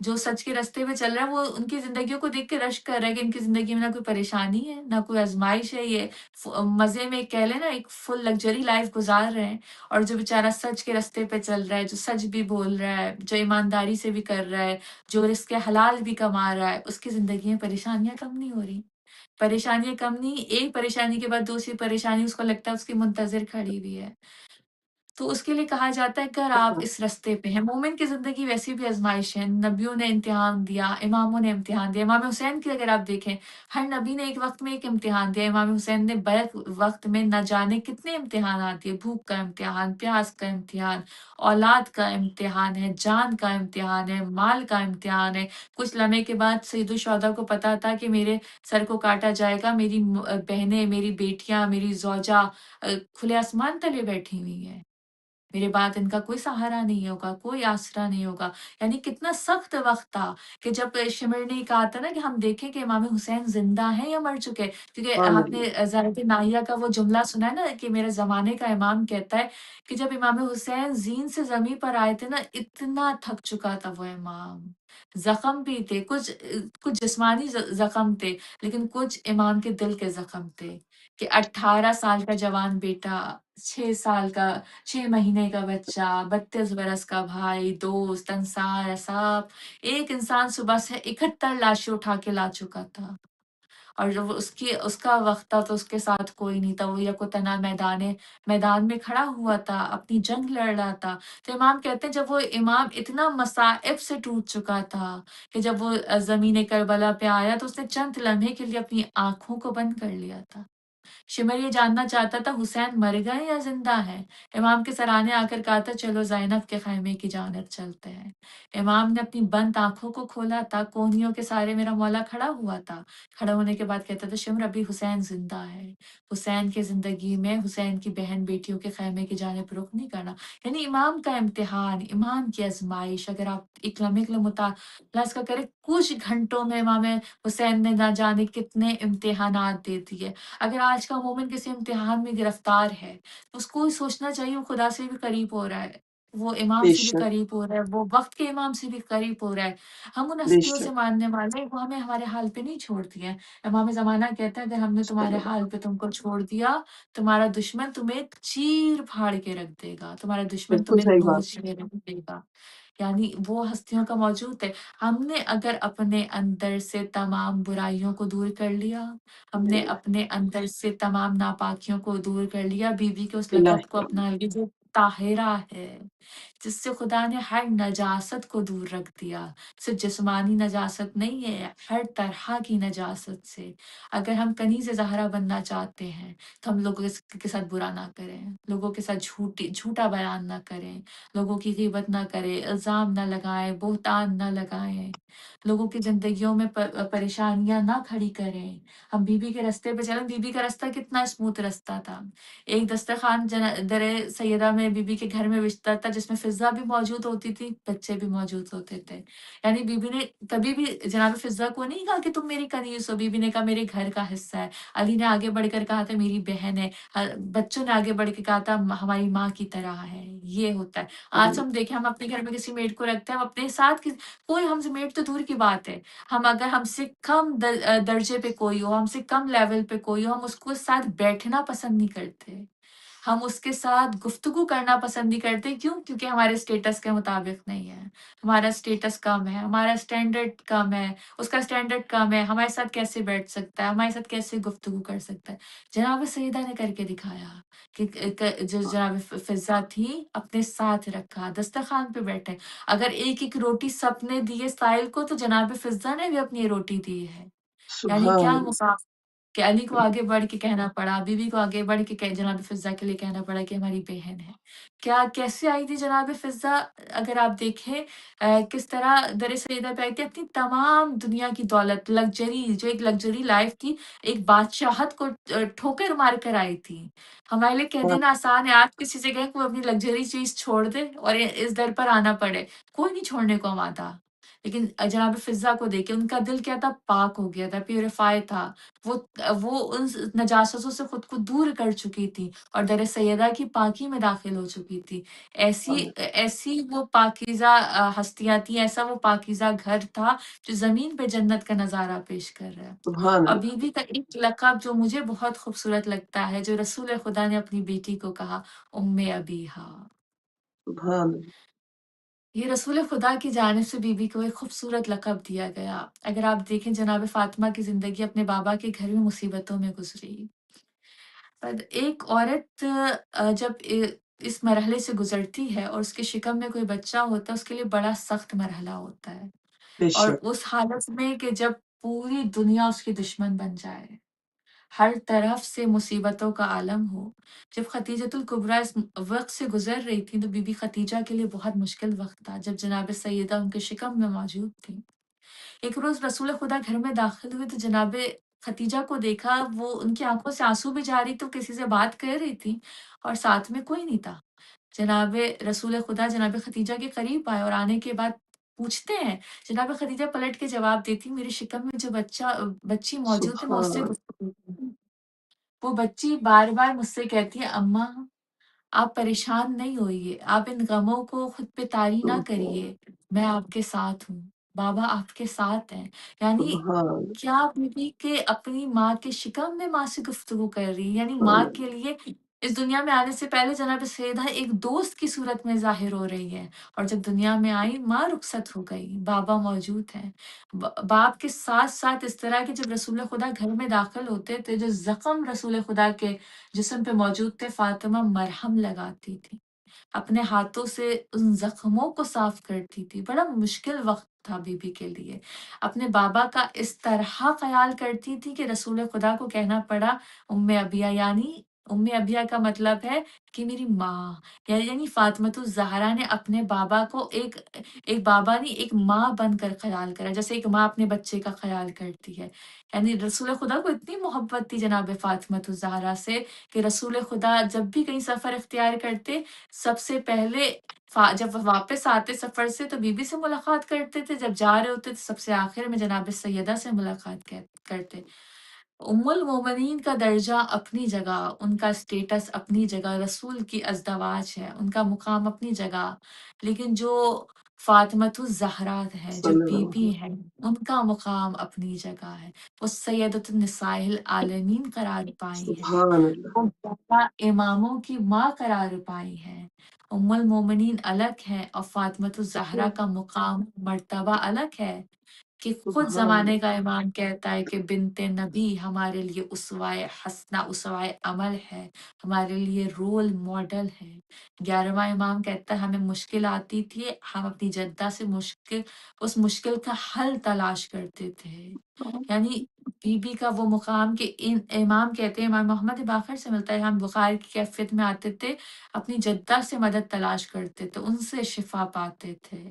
जो सच के रास्ते पे चल रहा है, वो उनकी ज़िंदगियों को देख के रश्क कर रहा है कि इनकी ज़िंदगी में ना कोई परेशानी है, ना कोई आज़माइश है, ये मज़े में कह लें ना, एक फुल लग्ज़री लाइफ़ गुज़ार रहे हैं। और जो बेचारा सच के रास्ते पे चल रहा है, जो सच भी बोल रहा है, जो ईमानदारी से भी कर रहा है, जो रिज़्क़ हलाल भी कमा रहा है, उसकी ज़िंदगी में परेशानियाँ कम नहीं हो रही। परेशानियाँ कम नहीं, एक परेशानी के बाद दूसरी परेशानी उसको लगता है उसकी मुंतज़िर खड़ी हुई है। तो उसके लिए कहा जाता है, अगर आप इस रास्ते पे हैं, मोमिन की ज़िंदगी वैसे भी आज़माइश है, नबियों ने इम्तिहान दिया, इमामों ने इम्तिहान दिया। इमाम हुसैन की अगर आप देखें, हर नबी ने एक वक़्त में एक इम्तिहान दिया, इमाम हुसैन ने बैक वक़्त में न जाने कितने इम्तिहानात दिए, भूख का इम्तिहान, प्यास का इम्तिहान, औलाद का इम्तिहान है, जान का इम्तिहान है, माल का इम्तिहान है। कुछ लम्हे के बाद सैयदुश्शुहदा को पता था कि मेरे सर को काटा जाएगा, मेरी बहनें, मेरी बेटियाँ, मेरी ज़ौजा खुले आसमान तले बैठी हुई हैं। मेरे बाद इनका कोई सहारा नहीं होगा, कोई आसरा नहीं होगा। यानी कितना सख्त वक़्त था कि जब शिमिर ने कहा था ना कि हम देखें कि इमाम हुसैन ज़िंदा हैं या मर चुके हैं। क्योंकि सुभान अल्लाह! आपने ज़रात नाहिया का वो जुमला सुना है ना कि मेरे ज़माने का इमाम कहता है कि जब इमाम हुसैन ज़ीन से ज़मीं पर आए थे ना, इतना थक चुका था वो इमाम। ज़ख्म भी थे, कुछ जिस्मानी ज़ख्म थे, लेकिन कुछ इमाम के दिल के ज़ख्म थे कि 18 साल का जवान बेटा, 6 साल का 6 महीने का बच्चा, 32 बरस का भाई, दोस्त, अंसार, असाब, एक इंसान सुबह से 71 लाशें उठा के ला चुका था। और जब उसकी उसका वक़्त था तो उसके साथ कोई नहीं था, वो यकूतना मैदान में खड़ा हुआ था, अपनी जंग लड़ रहा था। तो इमाम कहते हैं जब वो इमाम इतना मसाइब से टूट चुका था कि जब वो ज़मीन करबला पे आया तो उसने चंद लम्हे के लिए अपनी आँखों को बंद कर लिया था। शिमर ये जानना चाहता था हुसैन मर गए या ज़िंदा हैं? इमाम के सराहने आकर कहा था चलो ज़ैनब के ख़ैमे की जानिब चलते हैं। इमाम ने अपनी बंद आँखों को खोला था, कोहनियों के सहारे मेरा मौला खड़ा हुआ था। खड़ा होने के बाद कहता था शिमर अभी हुसैन ज़िंदा है। हुसैन की ज़िंदगी में हुसैन की बहन-बेटियों के ख़ैमे की जानिब रुख नहीं करना। यानी इमाम का इम्तिहान, इमाम की आज़माइश अगर आप एक लम्हे के लिए मुताला इसका करें, कुछ घंटों में इमाम हुसैन ने ना जाने कितने इम्तिहानात दे दिए। अगर आज का मोमिन किसी इम्तिहान में गिरफ्तार है, तो उसको सोचना चाहिए वो खुदा से भी करीब हो रहा है। وہ امام بے سے بھی شک، قریب ہو رہا ہے، وہ وقت کے امام سے بھی قریب ہو رہا ہے۔ ہم ان بے ہستیوں سے شک، ماننے والے وہ ہمیں ہمارے حال پہ نہیں چھوڑتی ہیں۔ امام زمانہ کہتا ہے اگر ہم نے تمہارے صلی اللہ حال پہ تم کو چھوڑ دیا، تمہارا دشمن تمہیں چیر پھاڑ کے رکھ دے گا، تمہارا دشمن بالکل تمہیں صحیح بات نوچ کے رکھ دے گا۔ یعنی وہ ہستیوں کا موجود ہے۔ ہم نے اگر اپنے اندر سے تمام برائیوں کو دور کر لیا، ہم نے ہے، اپنے اندر سے تمام ناپاکیوں کو دور کر لیا، بیوی کے اس لقب کو الہی اپنا لیا جو طاہرہ ہے، جس سے خدا نے ہر نجاست کو دور رکھ دیا۔ صرف جسمانی نجاست نہیں ہے، ہر طرح کی نجاست سے۔ اگر ہم کنیز زہرا بننا چاہتے ہیں تو ہم لوگوں کے ساتھ برا نہ کریں، لوگوں کے ساتھ جھوٹا بیان نہ کریں، لوگوں کی غیبت نہ کریں، الزام نہ لگائیں، بہتان نہ لگائیں، لوگوں کی زندگیوں میں پریشانیاں نہ کھڑی کریں۔ ہم بیوی کے راستے پہ چلیں، بیوی کا راستہ کتنا اسموتھ راستہ تھا۔ ایک دسترخوان در سیدہ میں بیوی کے گھر میں بچتا تھا جس میں فضہ بھی موجود ہوتی تھی، بچے بھی موجود ہوتے تھے۔ یعنی بیوی نے کبھی بھی جناب فضہ کو نہیں کہا کہ تم میری کنیز ہو، بیوی نے کہا میرے گھر کا حصہ ہے۔ علی نے آگے بڑھ کر کہا تھا میری بہن ہے، بچوں نے آگے بڑھ کے کہا تھا ہماری ماں کی طرح ہے۔ یہ ہوتا ہے۔ آج ہم دیکھیں، ہم اپنے گھر میں کسی میڈ کو رکھتے ہیں، ہم اپنے ساتھ کوئی ہم سے میڈ تو دور کی بات ہے، اگر ہم سے کم درجے پہ کوئی ہو، ہم سے کم لیول پہ کوئی ہو، ہم اس کو ساتھ بیٹھنا پسند نہیں کرتے، ہم اس کے ساتھ گفتگو کرنا پسند نہیں کرتے۔ کیوں؟ کیونکہ ہمارے اسٹیٹس کے مطابق نہیں ہے، ہمارا اسٹیٹس کم ہے، ہمارا اسٹینڈرڈ کم ہے، اس کا اسٹینڈرڈ کم ہے، ہمارے ساتھ کیسے بیٹھ سکتا ہے، ہمارے ساتھ کیسے گفتگو کر سکتا ہے۔ جناب سیدہ نے کر کے دکھایا کہ جو جناب فضہ تھی اپنے ساتھ رکھا، دسترخوان پہ بیٹھے۔ اگر ایک ایک روٹی سب نے دی ہے سائل کو، تو جناب فضہ نے بھی اپنی روٹی دی ہے۔ یعنی سبحان کیا اللہ، مقام کہ علی کو آگے بڑھ کے کہنا پڑا، بیوی کو آگے بڑھ کے جناب فضہ کے لیے کہنا پڑا کہ ہماری بہن ہے۔ کیا کیسے آئی تھی جناب فضہ؟ اگر آپ دیکھیں کس طرح در سیدہ پہ آئی تھی، اپنی تمام دنیا کی دولت، لگژری، جو ایک لگژری لائف تھی، ایک بادشاہت کو ٹھوکر مار کر آئی تھی۔ ہمارے لیے کہہ ہاں، دینا آسان ہے، آپ کسی سے کہیں کہ وہ اپنی لگژری چیز چھوڑ دے اور اس در پر آنا پڑے، کوئی نہیں چھوڑنے کو آمادہ۔ لیکن جناب فضہ کو دیکھے، ان کا دل کیا تھا؟ پاک ہو گیا تھا، پیوریفائی تھا۔ وہ وہ ان نجاستوں سے خود کو دور کر چکی تھی اور در سیدہ کی پاکی میں داخل ہو چکی تھی۔ ایسی ایسی وہ پاکیزہ ہستیاں تھیں، ایسا وہ پاکیزہ گھر تھا جو زمین پہ جنت کا نظارہ پیش کر رہا ہے۔ سبحان اور اللہ، بیوی کا ایک لقب جو مجھے بہت خوبصورت لگتا ہے، جو رسول خدا نے اپنی بیٹی کو کہا، ام ابیہا۔ سبحان اللہ، یہ رسول خدا کی جانب سے بیوی کو ایک خوبصورت لقب دیا گیا۔ اگر آپ دیکھیں جناب فاطمہ کی زندگی اپنے بابا کے گھر میں مصیبتوں میں گزری۔ پر ایک عورت جب اس مرحلے سے گزرتی ہے اور اس کے شکم میں کوئی بچہ ہوتا ہے، اس کے لیے بڑا سخت مرحلہ ہوتا ہے۔ بے اور شک، اس حالت میں کہ جب پوری دنیا اس کی دشمن بن جائے، ہر طرف سے مصیبتوں کا عالم ہو۔ جب خدیجۃ الکبریٰ اس وقت سے گزر رہی تھی تو بی بی خدیجہ کے لیے بہت مشکل وقت تھا، جب جناب سیدہ ان کے شکم میں موجود تھی۔ ایک روز رسول خدا گھر میں داخل ہوئے تو جناب خدیجہ کو دیکھا، وہ ان کی آنکھوں سے آنسو بھی جاری تو کسی سے بات کر رہی تھی اور ساتھ میں کوئی نہیں تھا۔ جناب رسول خدا جناب خدیجہ کے قریب آئے اور آنے کے بعد پوچھتے ہیں، جناب خدیجہ پلٹ کے جواب دیتی، میرے شکم میں جو بچی موجود ہے میں اس سے سبحان گفتگو کروں۔ وہ بچی بار بار مجھ سے کہتی ہے، اماں آپ پریشان نہیں ہوئیے، آپ ان غموں کو خود پہ طاری نہ سبحان کریے، میں آپ کے ساتھ ہوں، بابا آپ کے ساتھ ہیں۔ یعنی سبحان کیا بیوی کے اپنی ماں کے شکم میں ماں سے گفتگو کر رہی ہے، یعنی ماں اللہ، کے لیے اس دنیا میں آنے سے پہلے جناب سیدہ ایک دوست کی صورت میں ظاہر ہو رہی ہے، اور جب دنیا میں آئی ماں رخصت ہو گئی، بابا موجود ہیں۔ باپ کے ساتھ ساتھ اس طرح کے جب رسول خدا گھر میں داخل ہوتے تھے، جو زخم رسول خدا کے جسم پہ موجود تھے، فاطمہ مرہم لگاتی تھی، اپنے ہاتھوں سے ان زخموں کو صاف کرتی تھی۔ بڑا مشکل وقت تھا بی بی کے لیے، اپنے بابا کا اس طرح خیال کرتی تھی کہ رسول خدا کو کہنا پڑا ام ابیہ، یعنی ام ابیہ کا مطلب ہے کہ میری ماں، یعنی فاطمۃ الزہرا نے اپنے بابا کو ایک بابا نہیں، ایک ماں بن کر خیال کرا، جیسے ایک ماں اپنے بچے کا خیال کرتی ہے۔ یعنی رسول خدا کو اتنی محبت تھی جناب فاطمۃ الزہرا سے کہ رسول خدا جب بھی کہیں سفر اختیار کرتے، سب سے پہلے جب وہ واپس آتے سفر سے تو بی بی سے ملاقات کرتے تھے، جب جا رہے ہوتے تو سب سے آخر میں جناب سیدہ سے ملاقات کرتے۔ उम्मुल मोमिनीन का दर्जा अपनी जगह, उनका स्टेटस अपनी जगह, रसूल की अज़दवाज है, उनका मुकाम अपनी जगह। लेकिन जो फ़ातिमतुज़ ज़हरा है, जो सल्लल्लाहु बीबी अलैहि हैं, उनका मुकाम अपनी जगह है। वो सैयदतुन निसाइल आलमीन करार पाई हैं। सुभान अल्लाह, वो ज़हरा इमामों की माँ करार पाई हैं। उम्मुल मोमिनीन अलग है और फ़ातिमतुज़ ज़हरा का मुकाम, मर्तबा अलग है। कि खुद सुभान ज़माने अल्लाह, का इमाम कहता है कि बिन्ते नबी हमारे लिए उसवाए हसना, उसवाए अमल है, हमारे लिए रोल मॉडल है। 11वां इमाम कहता है हमें मुश्किल आती थी, हम अपनी जद्दा से उस मुश्किल का हल तलाश करते थे। यानी बीबी का वो मुकाम कि इन इमाम कहते हैं, इमाम मोहम्मद बाक़र से मिलता है, हम बुखार की कैफ़ियत में आते थे, अपनी जद्दा से मदद तलाश करते थे, उनसे शिफ़ा पाते थे।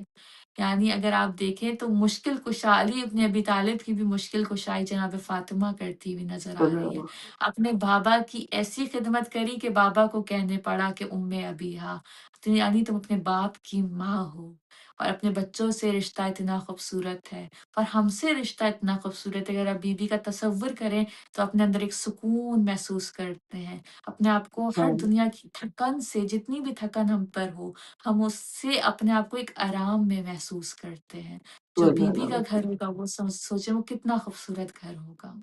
यानी अगर आप देखें तो मुश्किल कुशा अली इब्न अबी तालिब की भी मुश्किल कुशाई जनाब फ़ातिमा करती हुई नज़र आ रही है। सल्लल्लाहु अपने बाबा की ऐसी खिदमत करी कि बाबा को कहने पड़ा कि उम्मे अबीहा, तो यानी तुम अपने बाप की माँ हो और अपने बच्चों से रिश्ता इतना खूबसूरत है और हमसे रिश्ता इतना खूबसूरत है। अगर आप बीबी का तसव्वुर करें तो अपने अंदर एक सुकून महसूस करते हैं। अपने आप को हर हाँ, दुनिया की थकन से, जितनी भी थकन हम पर हो, हम उससे अपने आप को एक आराम में महसूस करते हैं। जो बीबी का घर होगा वो सोचें वो कितना खूबसूरत घर होगा।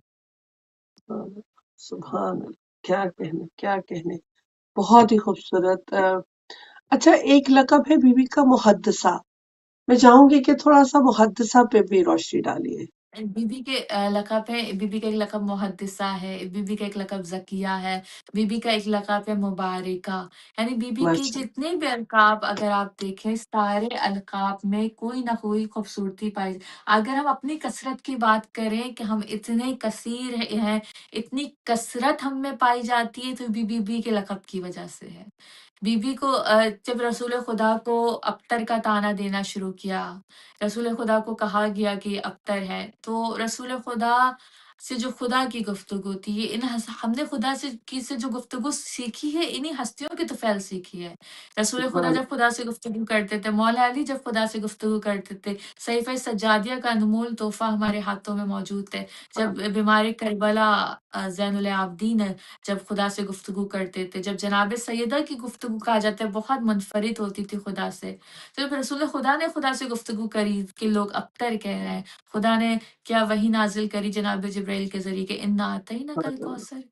सुभान अल्लाह, क्या कहने, क्या कहने। बहुत ही खूबसूरत। अच्छा, एक लक़ब है बीबी का मुहद्दिसा। मैं चाहूँगी कि थोड़ा-सा मुहद्दिसा पे भी रोशनी डालिए। बीबी के लक़ब है, बीबी का एक लक़ब मुहद्दिसा है, बीबी का एक लक़ब ज़किया है, बीबी का एक लक़ब है मुबारिका। यानी बीबी के माशा जितने भी अलक़ाब अगर आप देखें, सारे अलक़ाब में कोई ना कोई खूबसूरती पाई। अगर हम अपनी कसरत की बात करें कि हम इतने कसीर हैं, इतनी कसरत हम में पाई जाती है, तो बीबी के लक़ब की वजह से है। बीबी को जब रसूल खुदा को अब्तर का ताना देना शुरू किया, रसूल खुदा को कहा गया कि ये अब्तर है, तो रसूल खुदा से जो खुदा की गुफ्तगू थी, ये इन हस हमने खुदा से जो गुफ्तगू सीखी है, इन्हीं हस्तियों के तुफ़ैल सीखी है। रसूल खुदा सुभान जब खुदा से गुफ्तगू करते थे, मौला अली जब खुदा से गुफ्तगू करते थे, सहीफ़े सज्जादिया का अनमोल तोहफ़ा हमारे हाथों में मौजूद है। जब अल्लाह, बीमार करबला ज़ैनुल आबदीन जब खुदा से गुफ्तगू करते थे, जब जनाब सैयदा की गुफ्तगू कहा जाता है, बहुत मुनफ़रिद होती थी खुदा से। तो जब रसूल खुदा ने खुदा से गुफ्तगू करी कि लोग अब्तर कह रहे हैं, खुदा ने क्या वही नाज़िल करी जनाब जिब्राइल के ज़रिए कि इन्ना अतैनाकल अल्लाह, कौसर।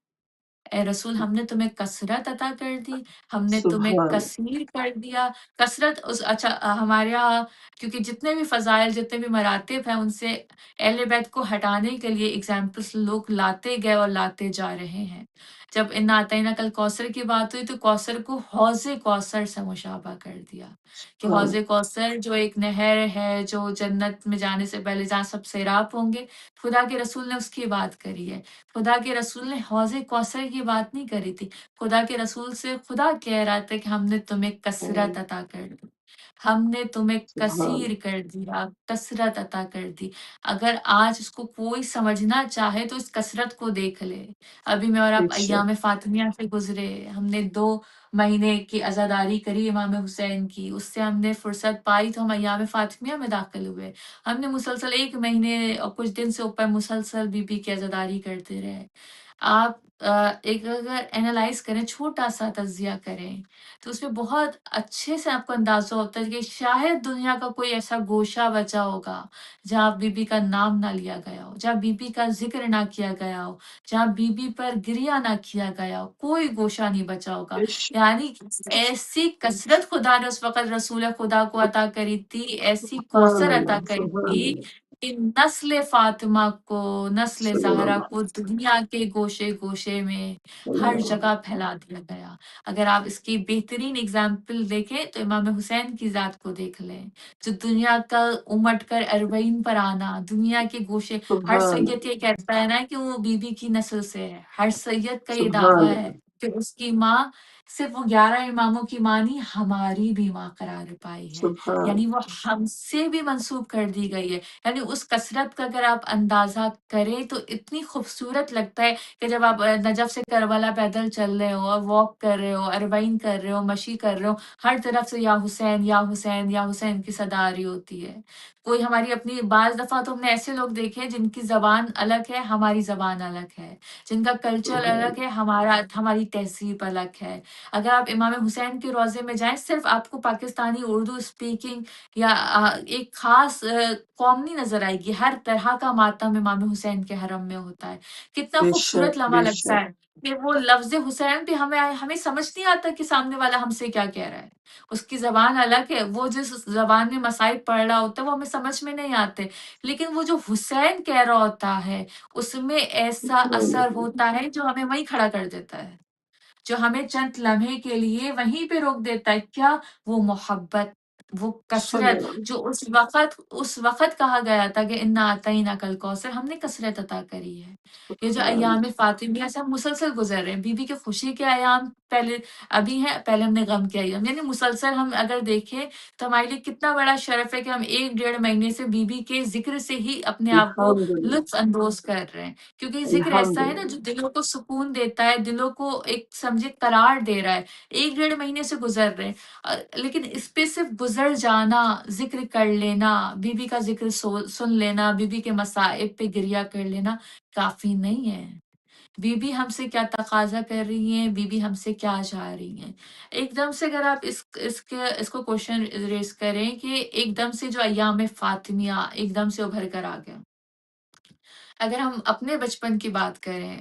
ए रसूल हमने तुम्हें कसरत अता कर दी, हमने तुम्हें सुभान कसीर कर दिया। कसरत उस अच्छा हमारे यहाँ क्योंकि जितने भी फ़ज़ाइल, जितने भी मरातिब हैं, उनसे अहले बैत को हटाने के लिए एग्ज़ाम्पल्स लोग लाते गए और लाते जा रहे हैं। जब इन्ना अतैना कल कौसर की बात हुई, तो कौसर को हौज़े कौसर से मुशाबा कर दिया कि सुभान हौज़े कौसर जो एक नहर है, जो जन्नत में जाने से पहले जहाँ सब सैराब होंगे, खुदा के रसूल ने उसकी बात करी है। खुदा के रसूल ने हौज़े कौसर की बात नहीं करी थी। खुदा के रसूल से खुदा कह रहा था कि हमने तुम्हें कसरत अता कर दी। हमने तुम्हें सुभान कसीर कर दिया, कसरत अता कर दी। अगर आज इसको कोई समझना चाहे तो इस कसरत को देख ले। अभी मैं और आप बेशक, अय्याम फ़ातिमिया से गुज़रे, हमने 2 महीने की अज़ादारी करी इमाम हुसैन की, उससे हमने फ़ुर्सत पाई तो हम अय्याम फ़ातिमिया में दाखिल हुए। हमने मुसलसल 1 महीने और कुछ दिन से ऊपर मुसलसल बीबी की अज़ादारी करते रहे। आप एक अगर एनालाइज़ करें, छोटा-सा तज़्ज़िया करें, तो उसमें बहुत अच्छे से आपको अंदाज़ा होता है कि शायद दुनिया का कोई ऐसा गोशा बचा होगा, जहाँ बीबी का नाम ना लिया गया हो, जहाँ बीबी का ज़िक्र ना किया गया हो, जहाँ बीबी पर गिरिया ना किया गया हो, कोई गोशा नहीं बचा होगा। बेशक, यानी ऐसी कसरत खुदा ने उस वक़्त रसूल खुदा को अता करी थी, ऐसी सुभान कौसर अता अल्लाह, करी सुभान थी अल्लाह, कि नस्ल फ़ातिमा को, नस्ल ज़हरा सल्लल्लाहु को दुनिया के गोशे-गोशे में हर सल्लल्लाहु जगह फैला दिया गया। अगर आप इसकी बेहतरीन एग्ज़ाम्पल देखें तो इमाम हुसैन की ज़ात को देख लें, जो दुनिया का उमड़ कर अरबईन पर आना, दुनिया के गोशे हर सुभान सैयद अल्लाह, ये कहता है ना कि वो बीबी की नस्ल से है, हर सैयद का ये दावा सुभान है। अल्लाह, کہ اس کی ماں صرف وہ 11 اماموں کی ماں نہیں، ہماری بھی ماں قرار پائی ہے، سبحان یعنی وہ ہم سے بھی منسوب کر دی گئی ہے۔ یعنی اس کثرت کا اگر آپ اندازہ کریں تو اتنی خوبصورت لگتا ہے کہ جب آپ نجف سے کربلا پیدل چل رہے ہو اور واک کر رہے ہو، اربعین کر رہے ہو، مشی کر رہے ہو، ہر طرف سے یا حسین یا حسین یا حسین کی صدا آ رہی ہوتی ہے۔ کوئی ہماری اپنی بعض دفعہ تو ہم نے ایسے لوگ دیکھے ہیں جن کی زبان الگ ہے، ہماری زبان الگ ہے، جن کا کلچر الگ ہے، ہماری تہذیب الگ ہے۔ اگر آپ امام حسین کے روضے میں جائیں، صرف آپ کو پاکستانی اردو اسپیکنگ یا ایک خاص قوم نہیں نظر آئے گی، ہر طرح کا ماتم امام حسین کے حرم میں ہوتا ہے۔ کتنا بے شک خوبصورت لمحہ بے لگتا شک ہے کہ وہ لفظ حسین بھی ہمیں سمجھ نہیں آتا کہ سامنے والا ہم سے کیا کہہ رہا ہے، اس کی زبان الگ ہے، وہ جس زبان میں مصائب پڑھ رہا ہوتا ہے وہ ہمیں سمجھ میں نہیں آتے، لیکن وہ جو حسین کہہ رہا ہوتا ہے اس میں ایسا اثر ہوتا ہے جو ہمیں وہیں کھڑا کر دیتا ہے، جو ہمیں چند لمحے کے لیے وہیں پہ روک دیتا ہے۔ کیا؟ وہ محبت، وہ صلی کثرت اللہ جو اس وقت کہا گیا تھا کہ انا اعطیناک کل کوثر، ہم نے کثرت عطا کری ہے۔ یہ جو سبحان ایام فاطمیہ سے ہم مسلسل گزر رہے ہیں، بی بی کی خوشی کے ایام پہلے ابھی ہیں، پہلے ہم نے غم کے ایام، یعنی مسلسل ہم اگر دیکھیں تو ہمارے لیے کتنا بڑا شرف ہے کہ ہم 1 ڈیڑھ مہینے سے بی بی کے ذکر سے ہی اپنے آپ کو الحمدللہ لطف اندوز کر رہے ہیں، کیونکہ یہ ذکر ایسا ہے نا الحمدللہ جو دلوں کو سکون دیتا ہے، دلوں کو ایک سمجھے قرار دے رہا ہے۔ 1 ڈیڑھ مہینے سے گزر رہے ہیں، لیکن اس پہ صرف گزر جانا، ذکر کر لینا، بی بی کا ذکر سن لینا، بی بی کے مصائب پہ گریہ کر لینا کافی نہیں ہے۔ بی بی ہم سے کیا تقاضا کر رہی ہیں، بی بی ہم سے کیا چاہ رہی ہیں۔ ایک دم سے اگر آپ اس کو کوشچن ریز کریں کہ ایک دم سے جو ایام فاطمیہ ایک دم سے ابھر کر آ گیا، اگر ہم اپنے بچپن کی بات کریں،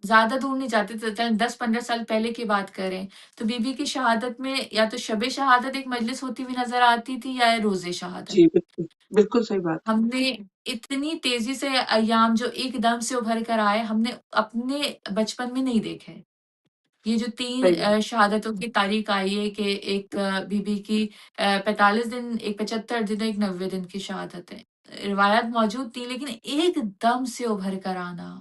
زیادہ دور نہیں جاتے، 10 15 سال پہلے کی بات کریں، تو بی بی کی شہادت میں یا تو شب شہادت ایک مجلس ہوتی ہوئی نظر آتی تھی یا روز شہادت۔ جی بالکل بالکل صحیح بات ہے ہم نے اتنی تیزی سے ایام جو ایک دم سے ابھر کر آئے، ہم نے اپنے بچپن میں نہیں دیکھے۔ یہ جو صحیح 3 بات شہادتوں کی تاریخ آئی ہے کہ ایک بی بی کی 45 دن، ایک 75 دن، ایک 90 دن کی شہادت ہے، روایات موجود تھی، لیکن ایک دم سے ابھر کر آنا،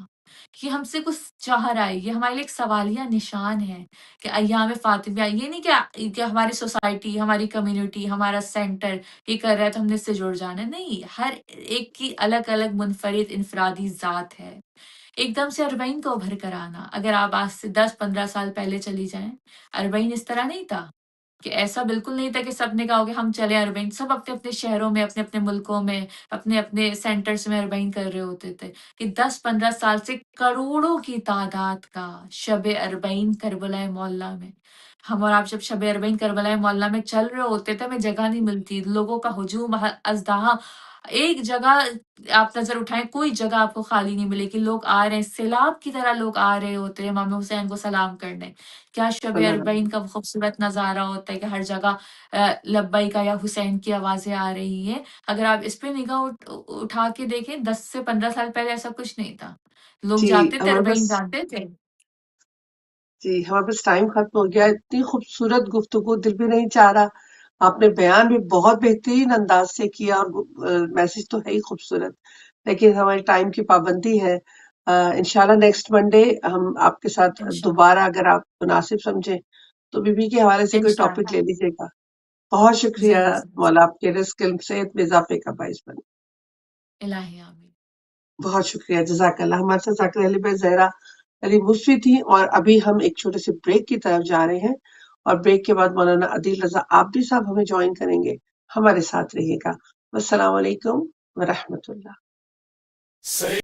یہ ہم سے کچھ چاہ رہا ہے، یہ ہمارے لیے ایک سوالیہ نشان ہے کہ ایام فاطمیہ یہ نہیں کہ ہماری سوسائٹی، ہماری کمیونٹی، ہمارا سینٹر یہ کر رہا ہے تو ہم نے اس سے جڑ جانا ہے، نہیں، ہر ایک کی الگ الگ منفرد انفرادی ذات ہے۔ ایک دم سے اربعین کو ابھر کر آنا، اگر آپ آج سے 10 15 سال پہلے چلی جائیں، اربعین اس طرح نہیں تھا، کہ ایسا بالکل نہیں تھا کہ سب نے کہا کہ ہم چلے اربعین، سب اپنے اپنے شہروں میں، اپنے اپنے ملکوں میں، اپنے اپنے سینٹرز میں اربعین کر رہے ہوتے تھے، کہ 10 15 سال سے کروڑوں کی تعداد کا شب اربعین کربلا معلیٰ میں، ہم اور آپ جب شب اربعین کربلا معلیٰ میں چل رہے ہوتے تھے، ہمیں جگہ نہیں ملتی، لوگوں کا ہجوم ازدحام، ایک جگہ آپ نظر اٹھائیں، کوئی جگہ آپ کو خالی نہیں ملے گی، لوگ آ رہے ہیں، سیلاب کی طرح لوگ آ رہے ہوتے ہیں امام حسین کو سلام کرنے۔ کیا شب صلی اللہ اربعین کا خوبصورت نظارہ ہوتا ہے کہ ہر جگہ لبیک یا حسین کی آوازیں آ رہی ہیں۔ اگر آپ اس پہ نگاہ اٹھا کے دیکھیں، 10 سے 15 سال پہلے ایسا کچھ نہیں تھا، لوگ جی جاتے تھے ہمارے پاس اربعین جانتے تھے۔ جی ہمارے پاس ٹائم ختم ہو گیا، اتنی خوبصورت گفتگو، دل بھی نہیں چاہ رہا، آپ نے بیان بھی بہت بہترین انداز سے کیا اور میسج تو ہے ہی خوبصورت، لیکن ہماری ٹائم کی پابندی ہے۔ انشاءاللہ نیکسٹ منڈے ہم آپ کے ساتھ انشاءاللہ دوبارہ، اگر آپ مناسب سمجھیں تو بی بی کے حوالے سے کوئی ٹاپک انشاءاللہ لے لیجیے گا۔ بہت شکریہ ضرور ضرور، مولا، آپ کے رزق علم صحت میں اضافے کا باعث بنے۔ الہی آمین۔ بہت شکریہ، جزاک اللہ۔ ہمارے ساتھ ذاکر علی بھائی، زہرا علی مصفی تھی، اور ابھی ہم ایک چھوٹے سے بریک کی طرف جا رہے ہیں، اور بریک کے بعد مولانا عدیل رضا عابدی صاحب ہمیں جوائن کریں گے۔ ہمارے ساتھ رہیے گا۔ والسلام علیکم ورحمۃ اللہ۔